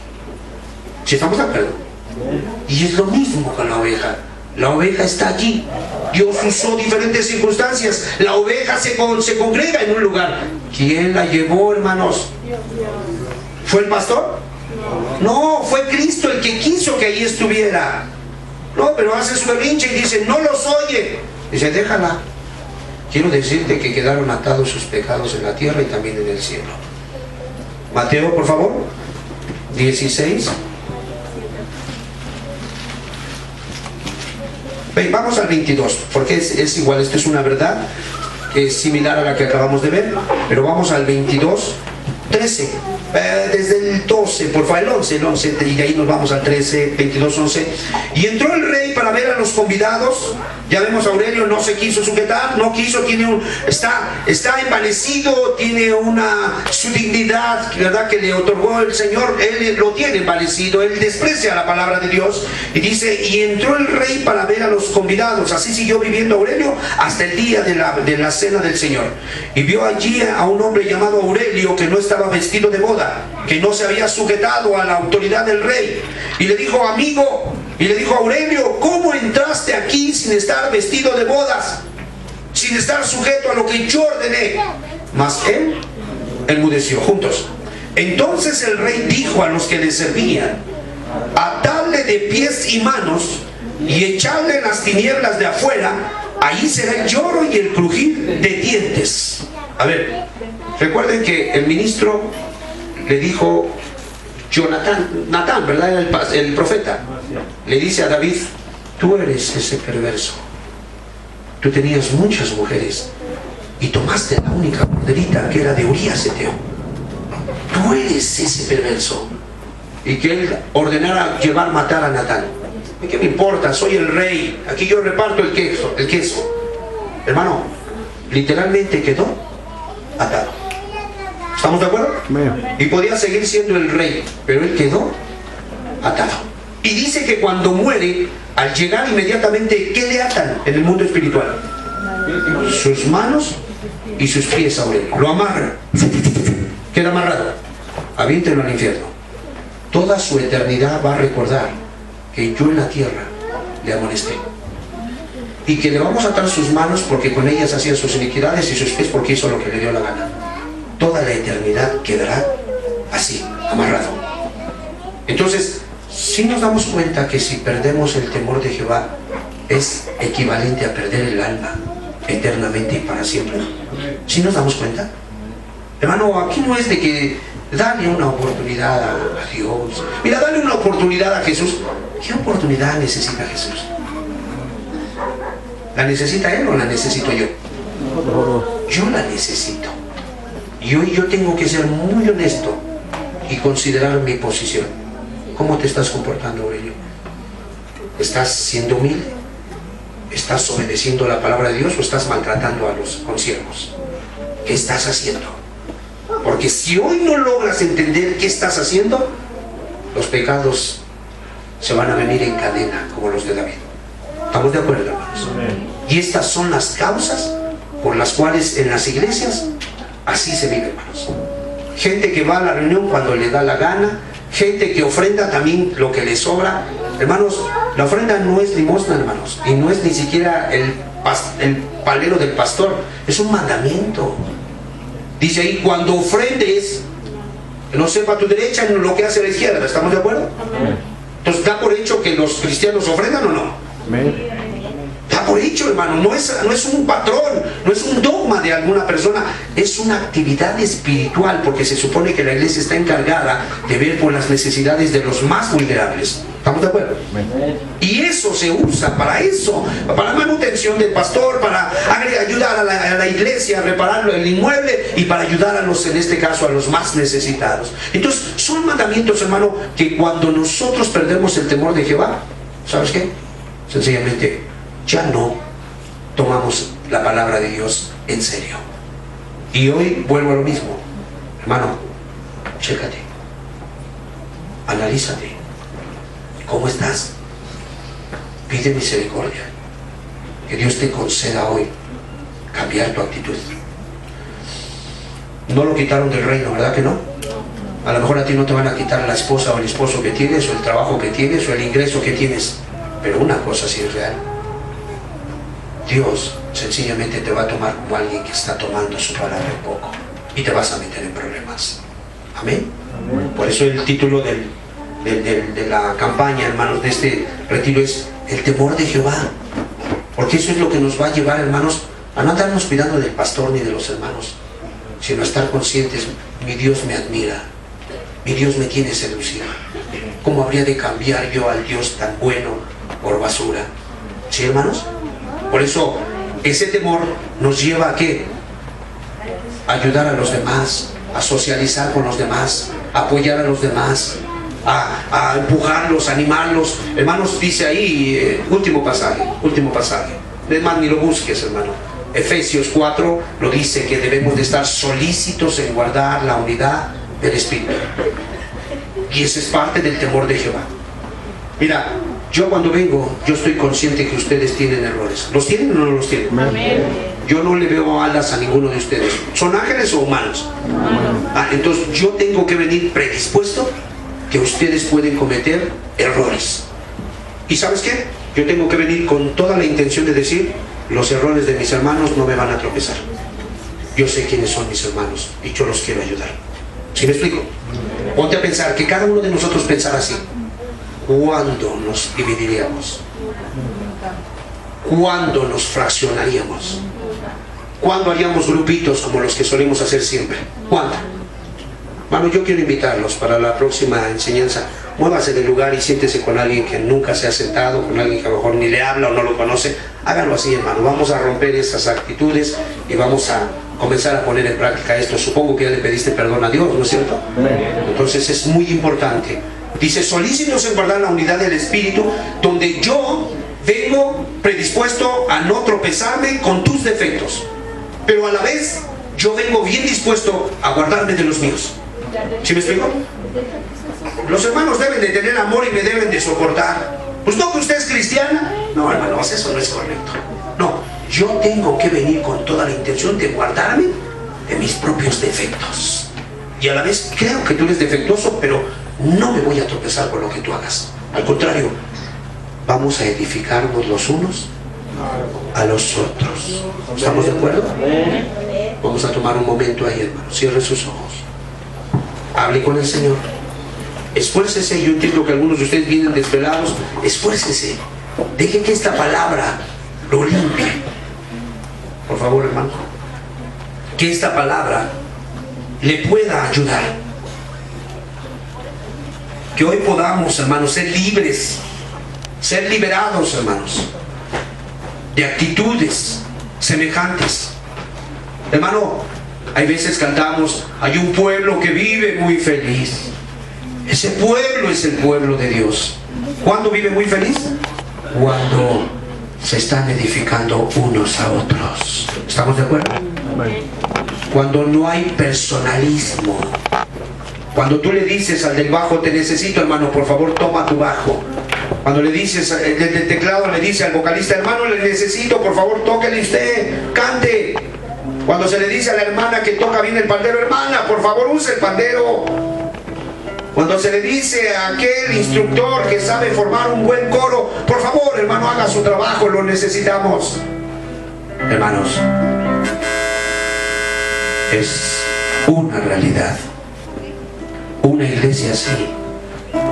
¿Sí estamos de acuerdo? Y es lo mismo con la oveja. La oveja está allí. Dios usó diferentes circunstancias. La oveja se congrega en un lugar. ¿Quién la llevó, hermanos? ¿Fue el pastor? No, fue Cristo el que quiso que ahí estuviera. No, pero hace su berrinche y dice, no los oye. Dice, déjala. Quiero decirte que quedaron atados sus pecados en la tierra y también en el cielo. Mateo, por favor, 16. Vamos al 22, porque es igual, esto es una verdad que es similar a la que acabamos de ver, pero vamos al 22, 13, desde el 12, por favor, el 11, y de ahí nos vamos al 13, 22, 11. Y entró el rey para ver a los convidados. Ya vemos a Aurelio, no se quiso sujetar, no quiso, está envanecido, tiene su dignidad, ¿verdad?, que le otorgó el Señor, él lo tiene envanecido, él desprecia la palabra de Dios, y dice, y entró el rey para ver a los convidados. Así siguió viviendo Aurelio hasta el día de la cena del Señor. Y vio allí a un hombre llamado Aurelio, que no estaba vestido de boda, que no se había sujetado a la autoridad del rey, y le dijo, amigo, y le dijo a Aurelio, ¿cómo entraste aquí sin estar vestido de bodas? Sin estar sujeto a lo que yo ordené. Mas él enmudeció. Juntos. Entonces el rey dijo a los que le servían, atadle de pies y manos y echarle en las tinieblas de afuera, ahí será el lloro y el crujir de dientes. A ver, recuerden que el ministro le dijo, Natán, ¿verdad? Era el profeta. Le dice a David, tú eres ese perverso. Tú tenías muchas mujeres y tomaste la única corderita que era de Urías eteo. Tú eres ese perverso. Y que él ordenara matar a Natán. ¿Qué me importa? Soy el rey. Aquí yo reparto el queso. Hermano, literalmente quedó atado. ¿Estamos de acuerdo? Y podía seguir siendo el rey, pero él quedó atado. Y dice que cuando muere, al llegar inmediatamente, ¿qué le atan en el mundo espiritual? Sus manos y sus pies a Aurelio. Lo amarran. Queda amarrado. Aviéntenlo al infierno. Toda su eternidad va a recordar que yo en la tierra le amonesté. Y que le vamos a atar sus manos porque con ellas hacía sus iniquidades, y sus pies porque hizo lo que le dio la gana. Toda la eternidad quedará así, amarrado. Entonces, si nos damos cuenta que si perdemos el temor de Jehová es equivalente a perder el alma eternamente y para siempre. ¿Sí nos damos cuenta? Hermano, aquí no es de que dale una oportunidad a Dios. Mira, dale una oportunidad a Jesús. ¿Qué oportunidad necesita Jesús? ¿La necesita Él o la necesito yo? Yo la necesito. Y hoy yo tengo que ser muy honesto y considerar mi posición. ¿Cómo te estás comportando, Aurelio? ¿Estás siendo humilde? ¿Estás obedeciendo la palabra de Dios o estás maltratando a los consiervos? ¿Qué estás haciendo? Porque si hoy no logras entender qué estás haciendo, los pecados se van a venir en cadena como los de David. ¿Estamos de acuerdo, hermanos? Y estas son las causas por las cuales en las iglesias así se vive, hermanos. Gente que va a la reunión cuando le da la gana, gente que ofrenda también lo que le sobra. Hermanos, La ofrenda no es limosna, hermanos, y no es ni siquiera el palero del pastor, es un mandamiento. Dice ahí, cuando ofrendes, no sepa tu derecha en lo que hace la izquierda. ¿Estamos de acuerdo? Entonces, ¿da por hecho que los cristianos ofrendan o no? Da por hecho, hermano. No es un patrón, no es un dogma de alguna persona, es una actividad espiritual, porque se supone que la iglesia está encargada de ver por las necesidades de los más vulnerables. ¿Estamos de acuerdo? Y eso se usa para eso, para la manutención del pastor, para ayudar a la iglesia a reparar el inmueble y para ayudar a los, en este caso, a los más necesitados. Entonces, son mandamientos, hermano, que cuando nosotros perdemos el temor de Jehová, ¿sabes qué? Sencillamente, ya no tomamos la palabra de Dios en serio. Y hoy vuelvo a lo mismo. Hermano, chécate, analízate. ¿Cómo estás? Pide misericordia. Que Dios te conceda hoy cambiar tu actitud. No lo quitaron del reino, ¿verdad que no? A lo mejor a ti no te van a quitar la esposa o el esposo que tienes, o el trabajo que tienes, o el ingreso que tienes. Pero una cosa sí es real. Dios sencillamente te va a tomar como alguien que está tomando su palabra en poco. Y te vas a meter en problemas. ¿Amén? Por eso el título de la campaña, hermanos, de este retiro es el temor de Jehová, porque eso es lo que nos va a llevar, hermanos, a no andarnos cuidando del pastor ni de los hermanos, sino a estar conscientes: mi Dios me admira, mi Dios me tiene seducido. ¿Cómo habría de cambiar yo al Dios tan bueno por basura? ¿Sí, hermanos? Por eso ese temor nos lleva a ¿qué? A ayudar a los demás, a socializar con los demás, a apoyar a los demás, a empujarlos, a animarlos. Hermanos, dice ahí, último pasaje. Es más, ni lo busques, hermano. Efesios 4 lo dice, que debemos de estar solícitos en guardar la unidad del Espíritu. Y eso es parte del temor de Jehová. Mira, yo cuando vengo, yo estoy consciente que ustedes tienen errores. ¿Los tienen o no los tienen? Amén. Yo no le veo alas a ninguno de ustedes. ¿Son ángeles o humanos? Entonces yo tengo que venir predispuesto que ustedes pueden cometer errores. ¿Y sabes qué? Yo tengo que venir con toda la intención de decir: los errores de mis hermanos no me van a tropezar. Yo sé quiénes son mis hermanos y yo los quiero ayudar. ¿Sí me explico? Ponte a pensar que cada uno de nosotros pensara así. ¿Cuándo nos dividiríamos? ¿Cuándo nos fraccionaríamos? ¿Cuándo haríamos grupitos como los que solemos hacer siempre? ¿Cuándo? Bueno, yo quiero invitarlos para la próxima enseñanza. Muévase del lugar y siéntese con alguien que nunca se ha sentado, con alguien que a lo mejor ni le habla o no lo conoce. Háganlo así, hermano. Vamos a romper esas actitudes y vamos a comenzar a poner en práctica esto. Supongo que ya le pediste perdón a Dios, ¿no es cierto? Entonces es muy importante. Dice: solícitos en guardar la unidad del Espíritu, donde yo vengo predispuesto a no tropezarme con tus defectos, pero a la vez yo vengo bien dispuesto a guardarme de los míos. ¿Sí me explico? Los hermanos deben de tener amor y me deben de soportar. Pues no, que usted es cristiana. No, hermanos, eso no es correcto. No, yo tengo que venir con toda la intención de guardarme de mis propios defectos. Y a la vez creo que tú eres defectuoso, pero no me voy a tropezar con lo que tú hagas. Al contrario, vamos a edificarnos los unos a los otros. ¿Estamos de acuerdo? Vamos a tomar un momento ahí, hermano. Cierre sus ojos. Hable con el Señor. Esfuércese. Yo entiendo que algunos de ustedes vienen desvelados. Esfuércese. Deje que esta palabra lo limpie. Por favor, hermano. Que esta palabra le pueda ayudar. Que hoy podamos, hermanos, ser libres, ser liberados, hermanos, de actitudes semejantes. Hermano, hay veces cantamos: hay un pueblo que vive muy feliz. Ese pueblo es el pueblo de Dios. ¿Cuándo vive muy feliz? Cuando se están edificando unos a otros. ¿Estamos de acuerdo? Cuando no hay personalismo. Cuando tú le dices al del bajo: te necesito, hermano, por favor toma tu bajo. Cuando le dices, el del teclado le dice al vocalista: hermano, le necesito, por favor tóquele usted, cante. Cuando se le dice a la hermana que toca bien el pandero: hermana, por favor use el pandero. Cuando se le dice a aquel instructor que sabe formar un buen coro, por favor, hermano, haga su trabajo, lo necesitamos. Hermanos, es una realidad. Una iglesia así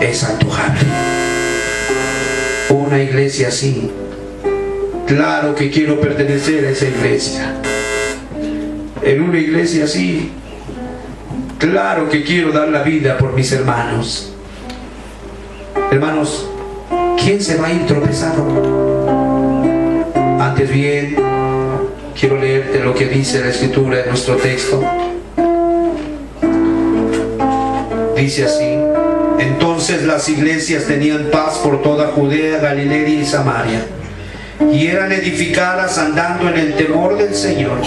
es antojable. Una iglesia así, claro que quiero pertenecer a esa iglesia. En una iglesia así, claro que quiero dar la vida por mis hermanos. Hermanos, ¿quién se va a ir tropezando? Antes bien, quiero leerte lo que dice la escritura en nuestro texto. Dice así: entonces las iglesias tenían paz por toda Judea, Galilea y Samaria, y eran edificadas andando en el temor del Señor,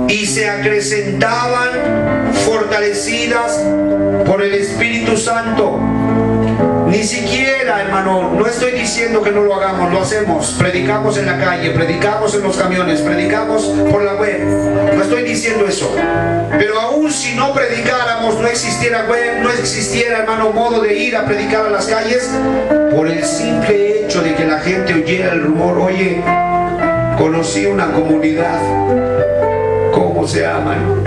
y se acrecentaban fortalecidas por el Espíritu Santo. Ni siquiera, hermano, no estoy diciendo que no lo hagamos, lo hacemos. Predicamos en la calle, predicamos en los camiones, predicamos por la web. No estoy diciendo eso. Pero aún si no predicáramos, no existiera web, no existiera, hermano, modo de ir a predicar a las calles, por el simple hecho de que la gente oyera el rumor: oye, conocí una comunidad, ¿cómo se aman?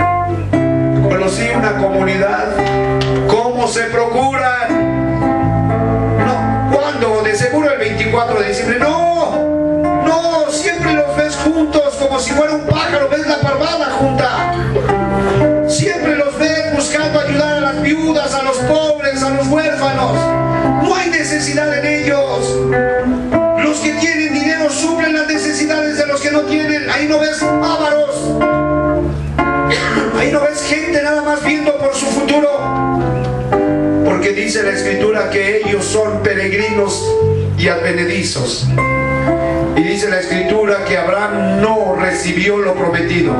Conocí una comunidad, ¿cómo se procuran? De seguro el 24 de diciembre. No, siempre los ves juntos como si fuera un pájaro, ves la parvada junta. Siempre los ves buscando ayudar a las viudas, a los pobres, a los huérfanos. No hay necesidad en ellos. Los que tienen dinero suplen las necesidades de los que no tienen. Ahí no ves ávaros. Ahí no ves gente nada más viendo por su futuro. Porque dice la escritura que ellos son peregrinos y advenedizos. Y dice la escritura que Abraham no recibió lo prometido,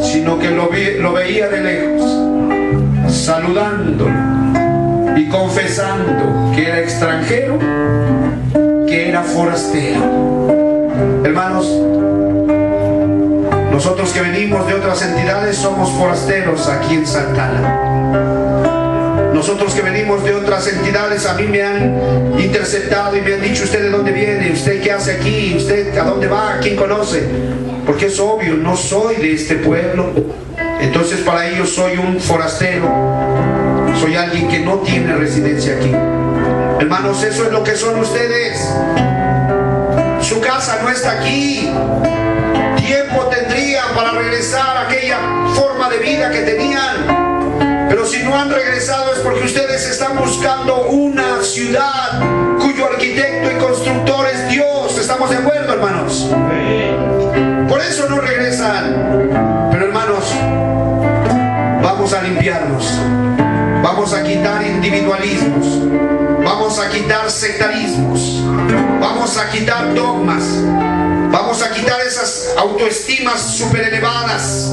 sino que lo veía de lejos, saludándolo y confesando que era extranjero, que era forastero. Hermanos, nosotros que venimos de otras entidades somos forasteros aquí en Santana. Nosotros que venimos de otras entidades, a mí me han interceptado y me han dicho: ¿usted de dónde viene? ¿Usted qué hace aquí? ¿Usted a dónde va? ¿Quién conoce? Porque es obvio, no soy de este pueblo. Entonces para ellos soy un forastero, soy alguien que no tiene residencia aquí. Hermanos, eso es lo que son ustedes. Su casa no está aquí. Tiempo tendrían para regresar a aquella forma de vida que tenían. Pero si no han regresado es porque ustedes están buscando una ciudad cuyo arquitecto y constructor es Dios. ¿Estamos de acuerdo, hermanos? Por eso no regresan. Pero, hermanos, vamos a limpiarnos. Vamos a quitar individualismos. Vamos a quitar sectarismos. Vamos a quitar dogmas. Vamos a quitar esas autoestimas súper elevadas.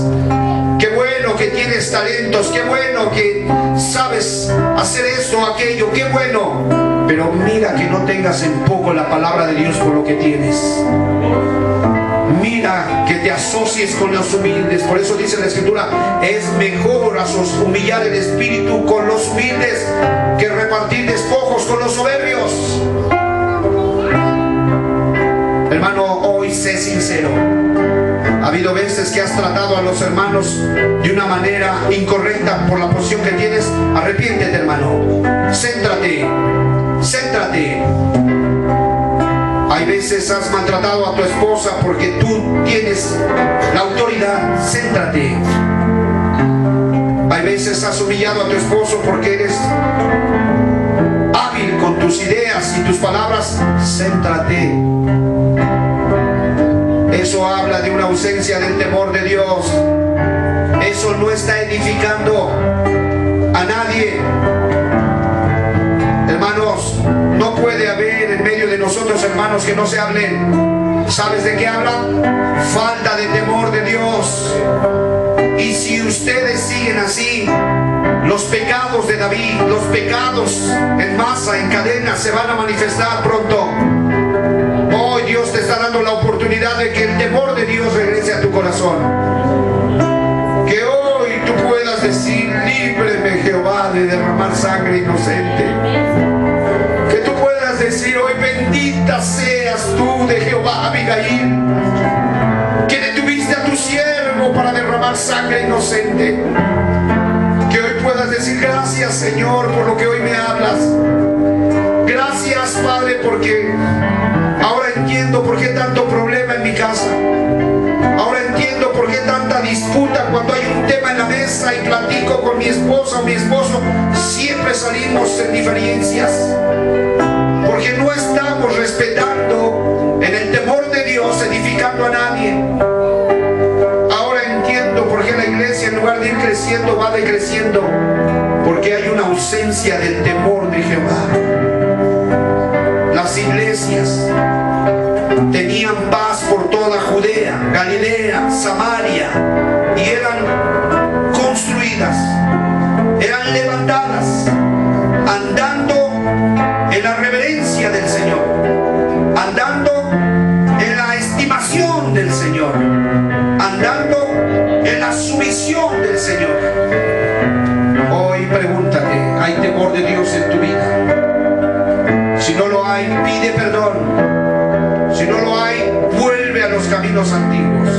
Qué bueno que tienes talentos, qué bueno que sabes hacer esto o aquello, qué bueno. Pero mira que no tengas en poco la palabra de Dios por lo que tienes. Mira que te asocies con los humildes. Por eso dice la escritura: es mejor humillar el espíritu con los humildes que repartir despojos con los soberbios. Hermano, hoy sé sincero. Ha habido veces que has tratado a los hermanos de una manera incorrecta por la posición que tienes. Arrepiéntete, hermano. Céntrate. Hay veces has maltratado a tu esposa porque tú tienes la autoridad. Céntrate. Hay veces has humillado a tu esposo porque eres hábil con tus ideas y tus palabras. Céntrate. Eso habla de una ausencia del temor de Dios. Eso no está edificando a nadie. Hermanos, no puede haber en medio de nosotros hermanos que no se hablen. ¿Sabes de qué hablan? Falta de temor de Dios. Y si ustedes siguen así, los pecados de David, los pecados en masa, en cadena, se van a manifestar pronto. Hoy Dios te está dando la oportunidad de que el temor de Dios regrese a tu corazón. Que hoy tú puedas decir: líbreme, Jehová, de derramar derramar sangre inocente. Que tú puedas decir hoy: bendita seas tú de Jehová, Abigail, que detuviste a tu siervo para derramar sangre inocente. Que hoy puedas decir: gracias, Señor, por lo que hoy me hablas. Gracias, Padre, porque ahora entiendo por qué tanto problema en mi casa. Ahora entiendo por qué tanta disputa cuando hay un tema en la mesa y platico con mi esposa o mi esposo. Siempre salimos en diferencias, porque no estamos respetando en el temor de Dios, edificando a nadie. Ahora entiendo por qué la iglesia, en lugar de ir creciendo, va decreciendo, porque hay una ausencia del temor de Jehová. Las iglesias tenían paz por toda Judea, Galilea, Samaria, y eran construidas, eran levantadas, andando en la reverencia del Señor, andando en la estimación del Señor, andando en la sumisión del Señor. Hoy pregúntate: ¿hay temor de Dios en tu vida? Si no lo hay, pide perdón. Si no lo hay, vuelve a los caminos antiguos.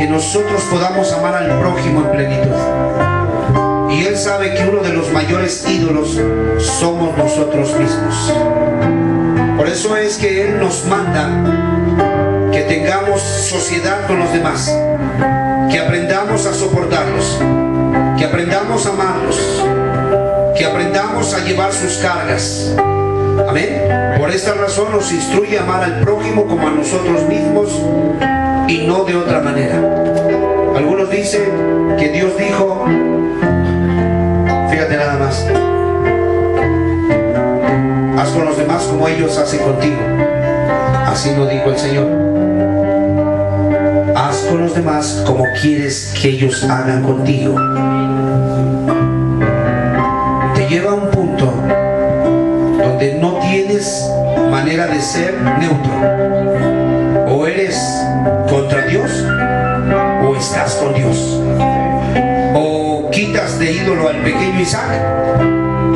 Nosotros podamos amar al prójimo en plenitud. Y Él sabe que uno de los mayores ídolos somos nosotros mismos. Por eso es que Él nos manda que tengamos sociedad con los demás, que aprendamos a soportarlos, que aprendamos a amarlos, que aprendamos a llevar sus cargas. Amén. Por esta razón nos instruye a amar al prójimo como a nosotros mismos y no de otra manera. Algunos dicen: que Dios dijo, fíjate nada más, haz con los demás como ellos hacen contigo. Así lo dijo el Señor. Haz con los demás como quieres que ellos hagan contigo. Te lleva a un punto donde no tienes manera de ser neutro. O eres contra Dios o estás con Dios. O quitas de ídolo al pequeño Isaac,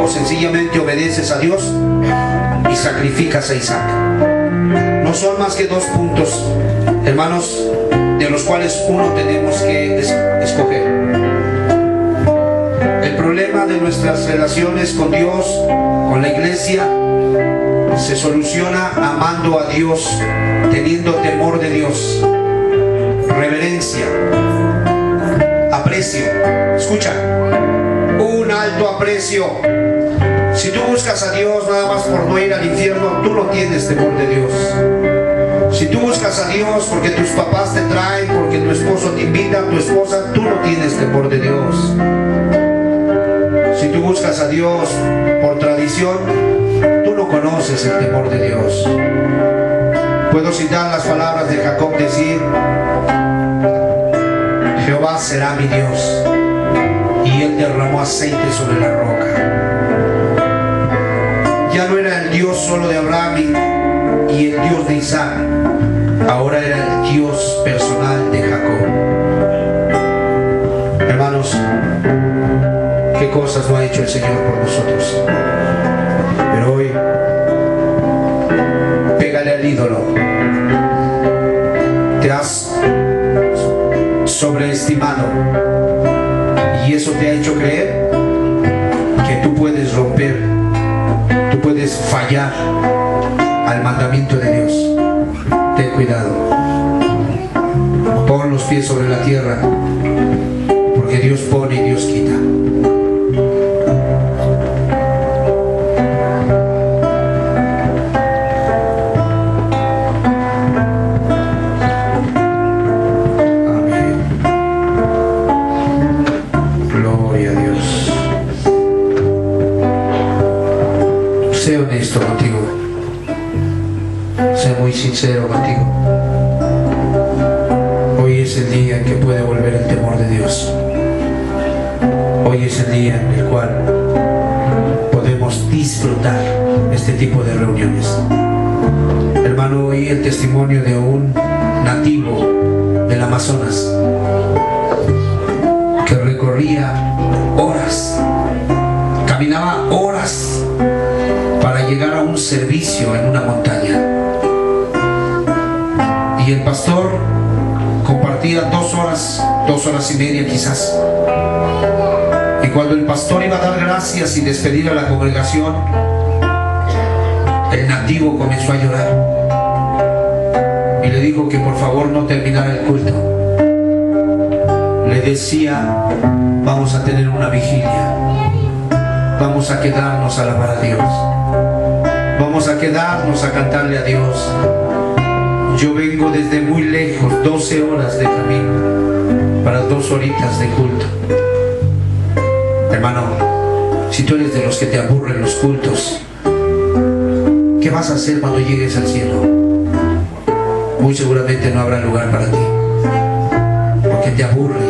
o sencillamente obedeces a Dios y sacrificas a Isaac. No son más que dos puntos, hermanos, de los cuales uno tenemos que escoger. El problema de nuestras relaciones con Dios, con la iglesia, se soluciona amando a Dios, teniendo temor de Dios, reverencia, aprecio. Escucha, un alto aprecio. Si tú buscas a Dios nada más por no ir al infierno, tú no tienes temor de Dios. Si tú buscas a Dios porque tus papás te traen, porque tu esposo te invita, tu esposa, tú no tienes temor de Dios. Si tú buscas a Dios por tradición, tú no conoces el temor de Dios. Puedo citar las palabras de Jacob, decir: Jehová será mi Dios, y él derramó aceite sobre la roca. Ya no era el Dios solo de Abraham y el Dios de Isaac, ahora era el Dios personal de Jacob. Hermanos, qué cosas no ha hecho el Señor por nosotros. Pero hoy, pégale al ídolo. Te has sobreestimado y eso te ha hecho creer que tú puedes romper, tú puedes fallar al mandamiento de Dios. Ten cuidado. Pon los pies sobre la tierra, porque Dios pone y Dios quita. Amén. Gloria a Dios. Sé honesto contigo. Sé muy sincero contigo. Hoy es el día en que puede volver el temor de Dios. Hoy es el día en el cual podemos disfrutar este tipo de reuniones. Hermano, oí el testimonio de un nativo del Amazonas que recorría horas, caminaba horas para llegar a un servicio en una montaña. Y el pastor compartía 2 horas, 2 horas y media quizás. Y cuando el pastor iba a dar gracias y despedir a la congregación, el nativo comenzó a llorar y le dijo que por favor no terminara el culto. Le decía: vamos a tener una vigilia, vamos a quedarnos a alabar a Dios, vamos a quedarnos a cantarle a Dios. Yo vengo desde muy lejos, 12 horas de camino para 2 horitas de culto. Hermano, si tú eres de los que te aburren los cultos, ¿qué vas a hacer cuando llegues al cielo? Muy seguramente no habrá lugar para ti, porque te aburre,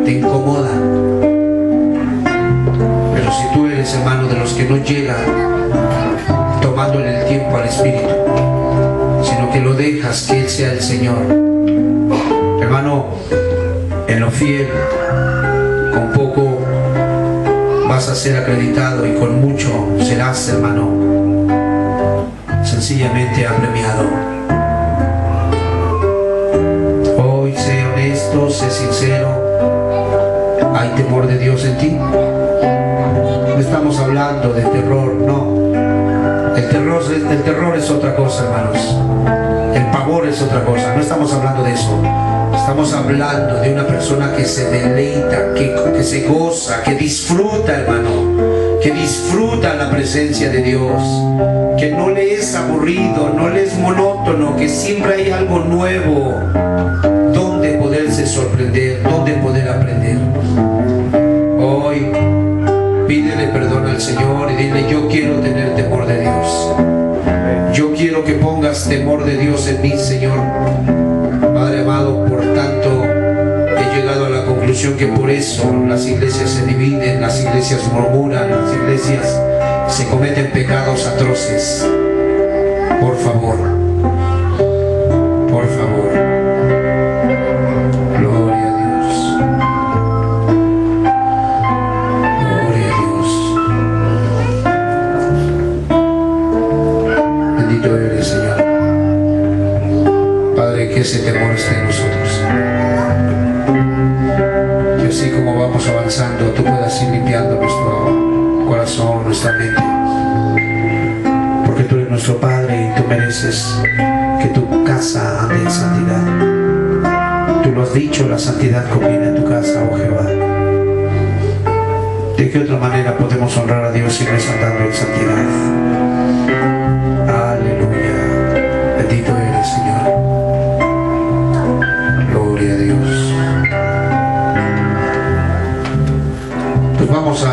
te incomoda. Pero si tú eres, hermano, de los que no llegan tomándole el tiempo al Espíritu, sino que lo dejas que Él sea el Señor, hermano, en lo fiel, con poco vas a ser acreditado y con mucho serás, hermano, sencillamente apremiado. Hoy sé honesto, sé sincero. ¿Hay temor de Dios en ti? No estamos hablando de terror, no. El terror es otra cosa, hermanos. El pavor es otra cosa. No estamos hablando de eso. Estamos hablando de una persona que se deleita, que se goza, que disfruta, hermano, que disfruta la presencia de Dios, que no le es aburrido, no le es monótono, que siempre hay algo nuevo donde poderse sorprender, donde poder pongas temor de Dios en mí, Señor. Padre amado, por tanto, he llegado a la conclusión que por eso las iglesias se dividen, las iglesias murmuran, las iglesias se cometen pecados atroces. Por favor, por favor. Gloria a Dios. Gloria a Dios. Bendito eres, Señor. Padre, que ese temor esté en nosotros. Que así como vamos avanzando, tú puedas ir limpiando nuestro corazón, nuestra mente. Porque tú eres nuestro Padre y tú mereces que tu casa ande en santidad. Tú lo has dicho, la santidad conviene en tu casa, oh Jehová. ¿De qué otra manera podemos honrar a Dios si no es andando en santidad? Aleluya. Bendito eres, Señor. Gloria a Dios. Pues vamos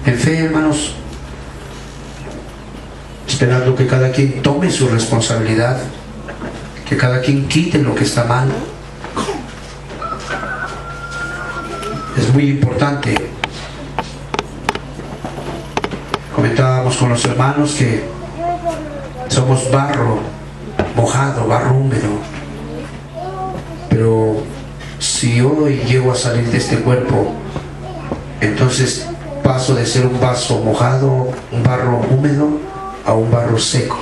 en fe, hermanos, esperando que cada quien tome su responsabilidad, que cada quien quite lo que está mal. Es muy importante. Comentábamos con los hermanos que somos barro mojado, barro húmedo, pero si hoy llego a salir de este cuerpo, entonces paso de ser un vaso mojado, un barro húmedo, a un barro seco.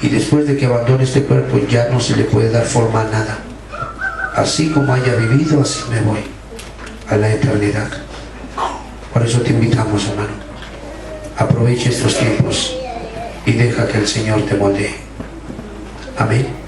Y después de que abandone este cuerpo ya no se le puede dar forma a nada. Así como haya vivido, así me voy a la eternidad. Por eso te invitamos, hermano, aprovecha estos tiempos y deja que el Señor te moldee. Amén.